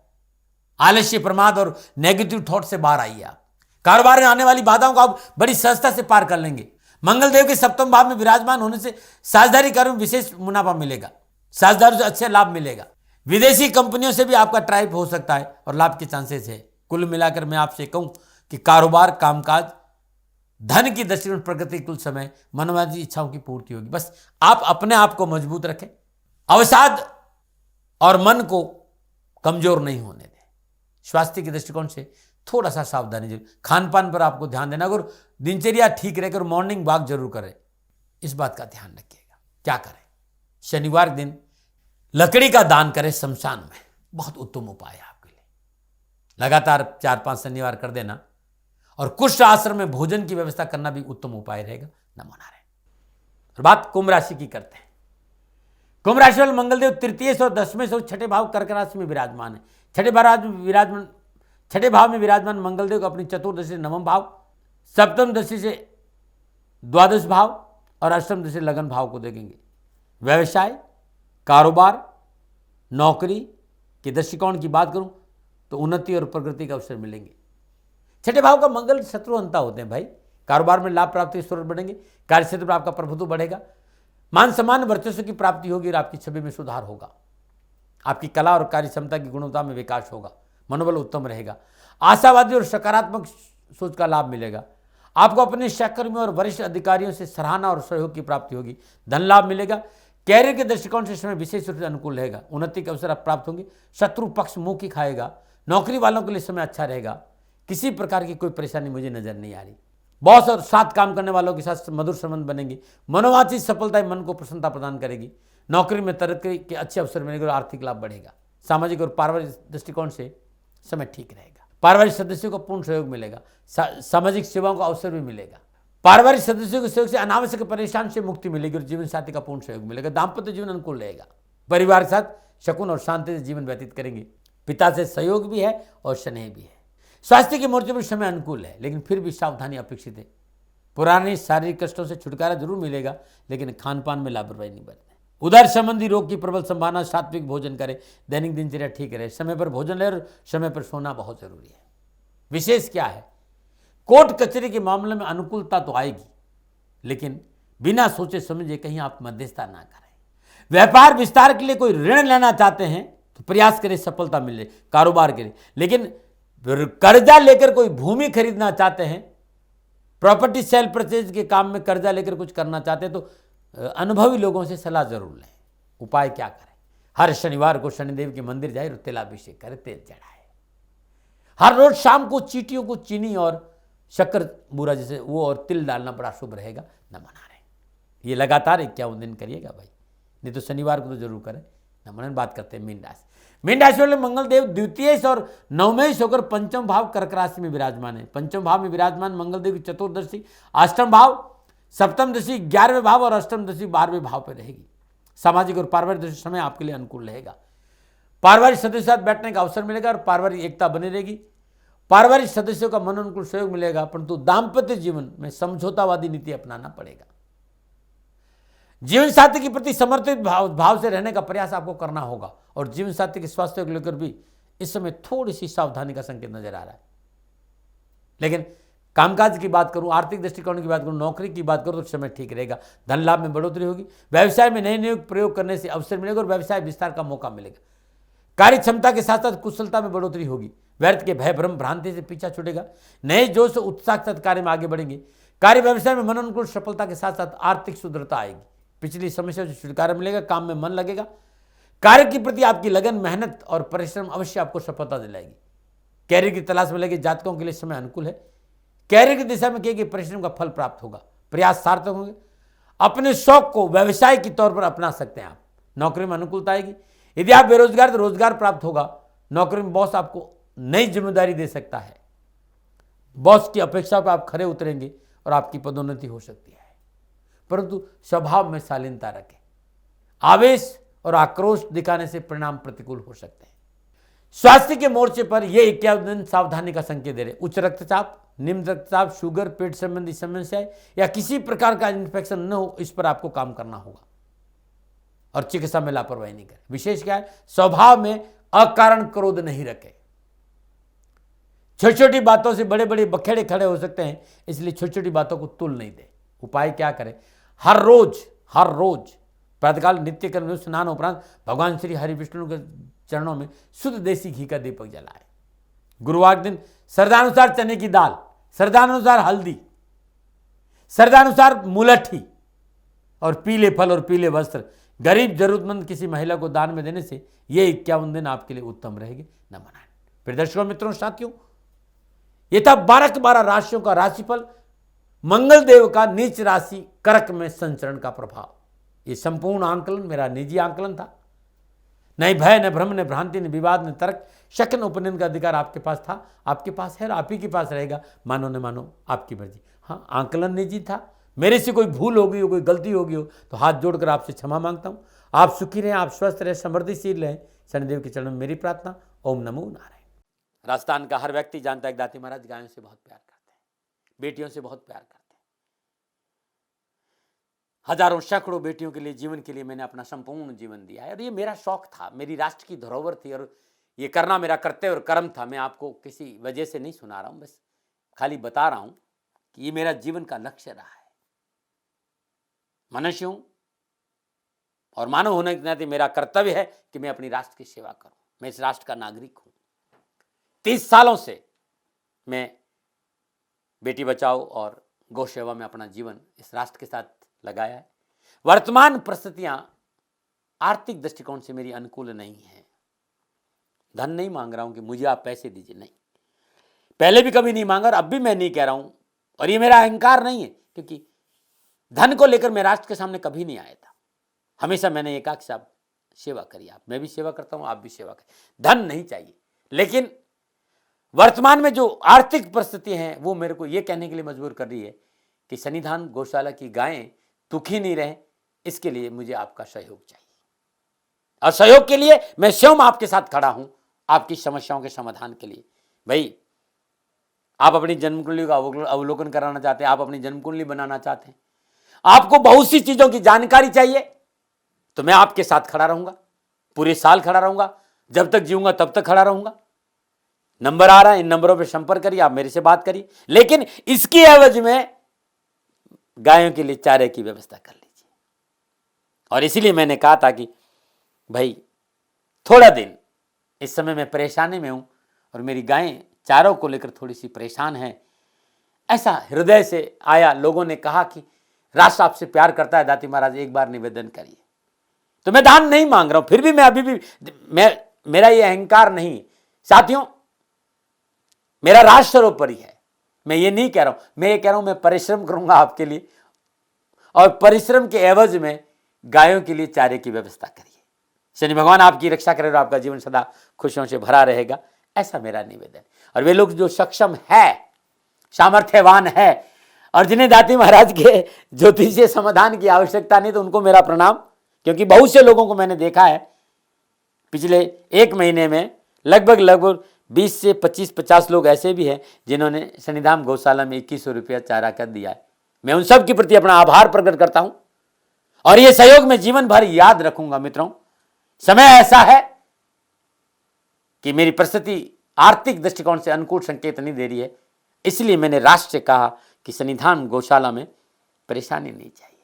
A: आलस्य, प्रमाद और नेगेटिव थॉट से बाहर आइए। आप कारोबार में आने वाली बाधाओं को आप बड़ी सहजता से पार कर लेंगे। मंगलदेव के सप्तम भाव में विराजमान होने से साझेदारी कार्यों में विशेष मुनाफा मिलेगा। साझेदारों से अच्छे लाभ मिलेगा। विदेशी कंपनियों से भी आपका ट्राइप हो सकता है और लाभ के चांसेस है। कुल मिलाकर मैं आपसे कहूं कि कारोबार, कामकाज, धन की दृष्टि में प्रगति कुल समय मनोवांछित इच्छाओं की पूर्ति होगी। बस आप अपने आप को मजबूत रखें, अवसाद और मन को कमजोर नहीं होने दें। स्वास्थ्य के दृष्टिकोण से थोड़ा सा सावधानी जरूर। खान पान पर आपको ध्यान देना, अगर दिनचर्या ठीक रहकर मॉर्निंग वॉक जरूर करें, इस बात का ध्यान रखिएगा। क्या करें, शनिवार दिन लकड़ी का दान करें शमशान में, बहुत उत्तम उपाय है आपके लिए। लगातार 4-5 शनिवार कर देना और कुष्ठ आश्रम में भोजन की व्यवस्था करना भी उत्तम उपाय रहेगा। नमोना रहे। और बात कुंभ राशि की करते हैं। कुंभ राशि वाले मंगलदेव तृतीय और 10वें और 6ठे भाव कर्क राशि में विराजमान है। छठे भाव में विराजमान मंगलदेव को अपनी चतुर्दशी से नवम भाव, सप्तम दशा से द्वादश भाव और अष्टम दशा लगन भाव को देखेंगे। व्यवसाय, कारोबार, नौकरी के दृष्टिकोण की बात करूं तो उन्नति और प्रगति का अवसर मिलेंगे। छठे भाव का मंगल शत्रुहंता होते हैं भाई। कारोबार में लाभ प्राप्ति के स्रोत बढ़ेंगे, कार्यक्षेत्र में आपका प्रभुत्व बढ़ेगा, मान सम्मान वर्चस्व की प्राप्ति होगी और आपकी छवि में सुधार होगा। आपकी कला और कार्य क्षमता की गुणवत्ता में विकास होगा, मनोबल उत्तम रहेगा, आशावादी और सकारात्मक सोच का लाभ मिलेगा। आपको अपने सहकर्मियों और वरिष्ठ अधिकारियों से सराहना और सहयोग की प्राप्ति होगी, धन लाभ मिलेगा। कैरियर के दृष्टिकोण से समय विशेष रूप से अनुकूल रहेगा, उन्नति के अवसर आप प्राप्त होंगे। शत्रु पक्ष मुंह की खाएगा। नौकरी वालों के लिए समय अच्छा रहेगा, किसी प्रकार की कोई परेशानी मुझे नजर नहीं आ रही। बॉस और साथ काम करने वालों के साथ मधुर संबंध बनेंगे। मनोवांछित सफलता मन को प्रसन्नता प्रदान करेगी। नौकरी में तरक्की के अच्छे अवसर मिलेंगे और आर्थिक लाभ बढ़ेगा। सामाजिक और पारिवारिक दृष्टिकोण से समय ठीक रहेगा। पारिवारिक सदस्यों को पूर्ण सहयोग मिलेगा। सामाजिक सेवाओं का अवसर भी मिलेगा। पारिवारिक सदस्यों के सहयोग से अनावश्यक परेशान से मुक्ति मिलेगी और जीवन साथी का पूर्ण सहयोग मिलेगा। दाम्पत्य जीवन अनुकूल रहेगा। परिवार के साथ शकुन और शांति से जीवन व्यतीत करेंगे। पिता से सहयोग भी है और स्नेह भी है। स्वास्थ्य के मोर्चे पर समय अनुकूल है, लेकिन फिर भी सावधानी अपेक्षित है। पुराने शारीरिक कष्टों से छुटकारा जरूर मिलेगा, लेकिन खान पान में लापरवाही नहीं बरतें। उदर संबंधी रोग की प्रबल संभावना। सात्विक भोजन करें, दैनिक दिनचर्या ठीक रहे, समय पर भोजन ले और समय पर सोना बहुत जरूरी है। विशेष क्या है, कोर्ट कचहरी के मामले में अनुकूलता तो आएगी, लेकिन बिना सोचे समझे कहीं आप मध्यस्थता ना करें। व्यापार विस्तार के लिए कोई ऋण लेना चाहते हैं तो प्रयास करें, सफलता मिले कारोबार के लिए। लेकिन कर्जा लेकर कोई भूमि खरीदना चाहते हैं, प्रॉपर्टी सेल परचेज के काम में कर्जा लेकर कुछ करना चाहते हैं तो अनुभवी लोगों से सलाह जरूर लें। उपाय क्या करें, हर शनिवार को शनिदेव के मंदिर जाए और तिलाभिषेक करें, तेल चढ़ाए। हर रोज शाम को चींटियों को चीनी और शक्कर बूरा जैसे वो और तिल डालना बड़ा शुभ रहेगा। नमन आ रहे, ये लगातार 51 दिन करिएगा भाई, नहीं तो शनिवार को तो जरूर करें। नमन। बात करते हैं मीन राशि। मीन राशि वाले मंगल देव द्वितीय और नवमें होकर पंचम भाव कर्क राशि में विराजमान है। पंचम भाव में विराजमान मंगल देव की चतुर्दशी अष्टम भाव, सप्तम दशी 11वें भाव और अष्टम दशी 12वें भाव पर रहेगी। सामाजिक और पारिवारिक दृष्टि समय आपके लिए अनुकूल रहेगा। पारिवारिक सदस्यों के साथ बैठने का अवसर मिलेगा और पारिवारिक एकता बनी रहेगी। पारिवारिक सदस्यों का मन अनुकूल सहयोग मिलेगा, परंतु दाम्पत्य जीवन में समझौतावादी नीति अपनाना पड़ेगा। जीवन साथी के प्रति समर्पित भाव से रहने का प्रयास आपको करना होगा और जीवन साथी के स्वास्थ्य को लेकर भी इस समय थोड़ी सी सावधानी का संकेत नजर आ रहा है। लेकिन कामकाज की बात करूं, आर्थिक दृष्टिकोण की बात करूं, नौकरी की बात करूं तो समय ठीक रहेगा। धन लाभ में बढ़ोतरी होगी। व्यवसाय में नए नए प्रयोग करने से अवसर मिलेगा और व्यवसाय विस्तार का मौका मिलेगा। कार्य क्षमता के साथ साथ कुशलता में बढ़ोतरी होगी। व्यर्थ के भय भ्रम भ्रांति से पीछा छूटेगा। नए जोश और उत्साह के साथ कार्य में आगे बढ़ेंगे। कार्य व्यवसाय में मन अनुकूल सफलता के साथ साथ आर्थिक सुदृढ़ता आएगी। पिछली समस्या से छुटकारा मिलेगा। काम में मन लगेगा। कार्य के प्रति आपकी लगन, मेहनत और परिश्रम अवश्य आपको सफलता दिलाएगी। कैरियर की तलाश में लगे जातकों के लिए समय अनुकूल है। कैरियर की दिशा में किए गए परिश्रम का फल प्राप्त होगा। प्रयास सार्थक होंगे। अपने शौक को व्यवसाय के तौर पर अपना सकते हैं आप। नौकरी में अनुकूलता आएगी। यदि आप बेरोजगार तो रोजगार प्राप्त होगा। नौकरी में बॉस आपको नई जिम्मेदारी दे सकता है। बॉस की अपेक्षा पर आप खरे उतरेंगे और आपकी पदोन्नति हो सकती है, परंतु स्वभाव में शालीनता रखें। आवेश और आक्रोश दिखाने से परिणाम प्रतिकूल हो सकते हैं। स्वास्थ्य के मोर्चे पर यह 51 दिन सावधानी का संकेत दे रहे। उच्च रक्तचाप, निम्न रक्तचाप, शुगर, पेट संबंधी समस्याएं या किसी प्रकार का इन्फेक्शन न हो, इस पर आपको काम करना होगा और चिकित्सा में लापरवाही नहीं करें। विशेष क्या है, स्वभाव में अकारण क्रोध नहीं रखें। छोटी छोटी बातों से बड़े बड़े बखेड़े खड़े हो सकते हैं, इसलिए छोटी छोटी बातों को तुल नहीं दे। उपाय क्या करें, हर रोज प्रातःकाल नित्य कर्म स्नान उपरांत भगवान श्री हरि विष्णु के चरणों में शुद्ध देसी घी का दीपक जलाए। गुरुवार दिन श्रद्धानुसार चने की दाल, श्रद्धानुसार हल्दी, श्रद्धानुसार मुलट्ठी और पीले फल और पीले वस्त्र गरीब जरूरतमंद किसी महिला को दान में देने से ये 51 दिन आपके लिए उत्तम रहेंगे। नमन। फिर दर्शकों, मित्रों, साथियों, ये था 12 राशियों का राशिफल। मंगल देव का नीच राशि कर्क में संचरण का प्रभाव। ये संपूर्ण आंकलन मेरा निजी आंकलन था। न भय, न भ्रम, न भ्रांति, न विवाद, न तर्क, शक, न उपनयन का अधिकार आपके पास था, आपके पास है और आप ही के पास रहेगा। मानो न मानो आपकी मर्जी। हाँ, आंकलन निजी था। मेरे से कोई भूल हो गई हो, कोई गलती हो गई हो तो हाथ जोड़कर आपसे क्षमा मांगता हूँ। आप सुखी रहें, आप स्वस्थ रहें, समृद्धिशील रहें। शनिदेव के चरणों में मेरी प्रार्थना। ओम नमो नारायण। राजस्थान का हर व्यक्ति जानता है कि दाती महाराज गायों से बहुत प्यार करते हैं, बेटियों से बहुत प्यार करते हैं। हजारों सैकड़ों बेटियों के लिए, जीवन के लिए मैंने अपना संपूर्ण जीवन दिया है और ये मेरा शौक था, मेरी राष्ट्र की धरोहर थी और ये करना मेरा कर्तव्य और कर्म था। मैं आपको किसी वजह से नहीं सुना रहा हूं, बस खाली बता रहा हूं कि ये मेरा जीवन का लक्ष्य रहा है। मनुष्य हूं और मानव होने के नाते मेरा कर्तव्य है कि मैं अपनी राष्ट्र की सेवा करूं। मैं इस राष्ट्र का नागरिक हूं। 30 सालों से मैं बेटी बचाओ और गौ सेवा में अपना जीवन इस राष्ट्र के साथ लगाया है। वर्तमान परिस्थितियां आर्थिक दृष्टिकोण से मेरी अनुकूल नहीं है। धन नहीं मांग रहा हूं कि मुझे आप पैसे दीजिए, नहीं, पहले भी कभी नहीं मांगा और अब भी मैं नहीं कह रहा हूं। और ये मेरा अहंकार नहीं है, क्योंकि धन को लेकर मैं राष्ट्र के सामने कभी नहीं आया था। हमेशा मैंने ये कहा कि साहब सेवा करिए, आप, मैं भी सेवा करता हूं, आप भी सेवा करिए, धन नहीं चाहिए। लेकिन वर्तमान में जो आर्थिक परिस्थिति है वो मेरे को ये कहने के लिए मजबूर कर रही है कि सन्निधान गौशाला की गायें दुखी नहीं रहे, इसके लिए मुझे आपका सहयोग चाहिए। और सहयोग के लिए मैं स्वयं आपके साथ खड़ा हूं, आपकी समस्याओं के समाधान के लिए। भाई, आप अपनी जन्म कुंडली का अवलोकन कराना चाहते हैं, आप अपनी जन्म कुंडली बनाना चाहते हैं, आपको बहुत सी चीजों की जानकारी चाहिए, तो मैं आपके साथ खड़ा रहूंगा, पूरे साल खड़ा रहूंगा, जब तक जीऊंगा तब तक खड़ा रहूंगा। नंबर आ रहा है, इन नंबरों पर संपर्क करिए, आप मेरे से बात करिए, लेकिन इसकी एवज में गायों के लिए चारे की व्यवस्था कर लीजिए। और इसीलिए मैंने कहा था कि भाई थोड़ा दिन, इस समय मैं परेशानी में हूं और मेरी गायें चारों को लेकर थोड़ी सी परेशान हैं। ऐसा हृदय से आया, लोगों ने कहा कि राष्ट्र आपसे प्यार करता है दाती महाराज, एक बार निवेदन करिए। तो मैं दान नहीं मांग रहा हूं, फिर भी मैं अभी भी, मेरा ये अहंकार नहीं साथियों, मेरा राष्ट्र सर्वोपरि है। मैं ये नहीं कह रहा हूं, मैं ये कह रहा हूं मैं परिश्रम करूंगा आपके लिए, और परिश्रम के एवज में गायों के लिए चारे की व्यवस्था करिए। शनि भगवान आपकी रक्षा करे और आपका जीवन सदा खुशियों से भरा रहेगा, ऐसा मेरा निवेदन। और वे लोग जो सक्षम है, सामर्थ्यवान है और जिन्हें दाती महाराज के ज्योतिषीय समाधान की आवश्यकता नहीं, तो उनको मेरा प्रणाम। क्योंकि बहुत से लोगों को मैंने देखा है पिछले 1 महीने में, लगभग 20 से 25-50 लोग ऐसे भी हैं जिन्होंने सन्निधान गौशाला में 2100 रुपया चारा कर दिया है। मैं उन सब के प्रति अपना आभार प्रकट करता हूं और यह सहयोग मैं जीवन भर याद रखूंगा। मित्रों, समय ऐसा है कि मेरी परिस्थिति आर्थिक दृष्टिकोण से अनुकूल संकेत नहीं दे रही है, इसलिए मैंने राष्ट्र से कहा कि सन्निधान गौशाला में परेशानी नहीं चाहिए।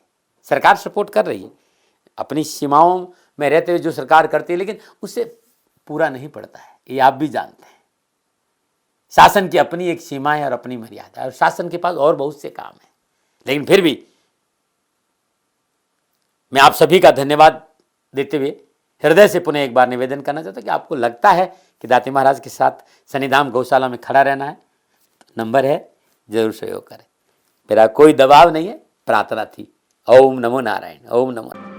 A: सरकार सपोर्ट कर रही है, अपनी सीमाओं में रहते हुए जो सरकार करती है, लेकिन उससे पूरा नहीं पड़ता है, ये आप भी जानते हैं। शासन की अपनी एक सीमा है और अपनी मर्यादा है, और शासन के पास और बहुत से काम है। लेकिन फिर भी मैं आप सभी का धन्यवाद देते हुए हृदय से पुनः एक बार निवेदन करना चाहता हूं कि आपको लगता है कि दाती महाराज के साथ सन्निधान गौशाला में खड़ा रहना है, तो नंबर है, जरूर सहयोग करें। मेरा कोई दबाव नहीं है, प्रार्थना थी। ओम नमो नारायण। ओम नमो।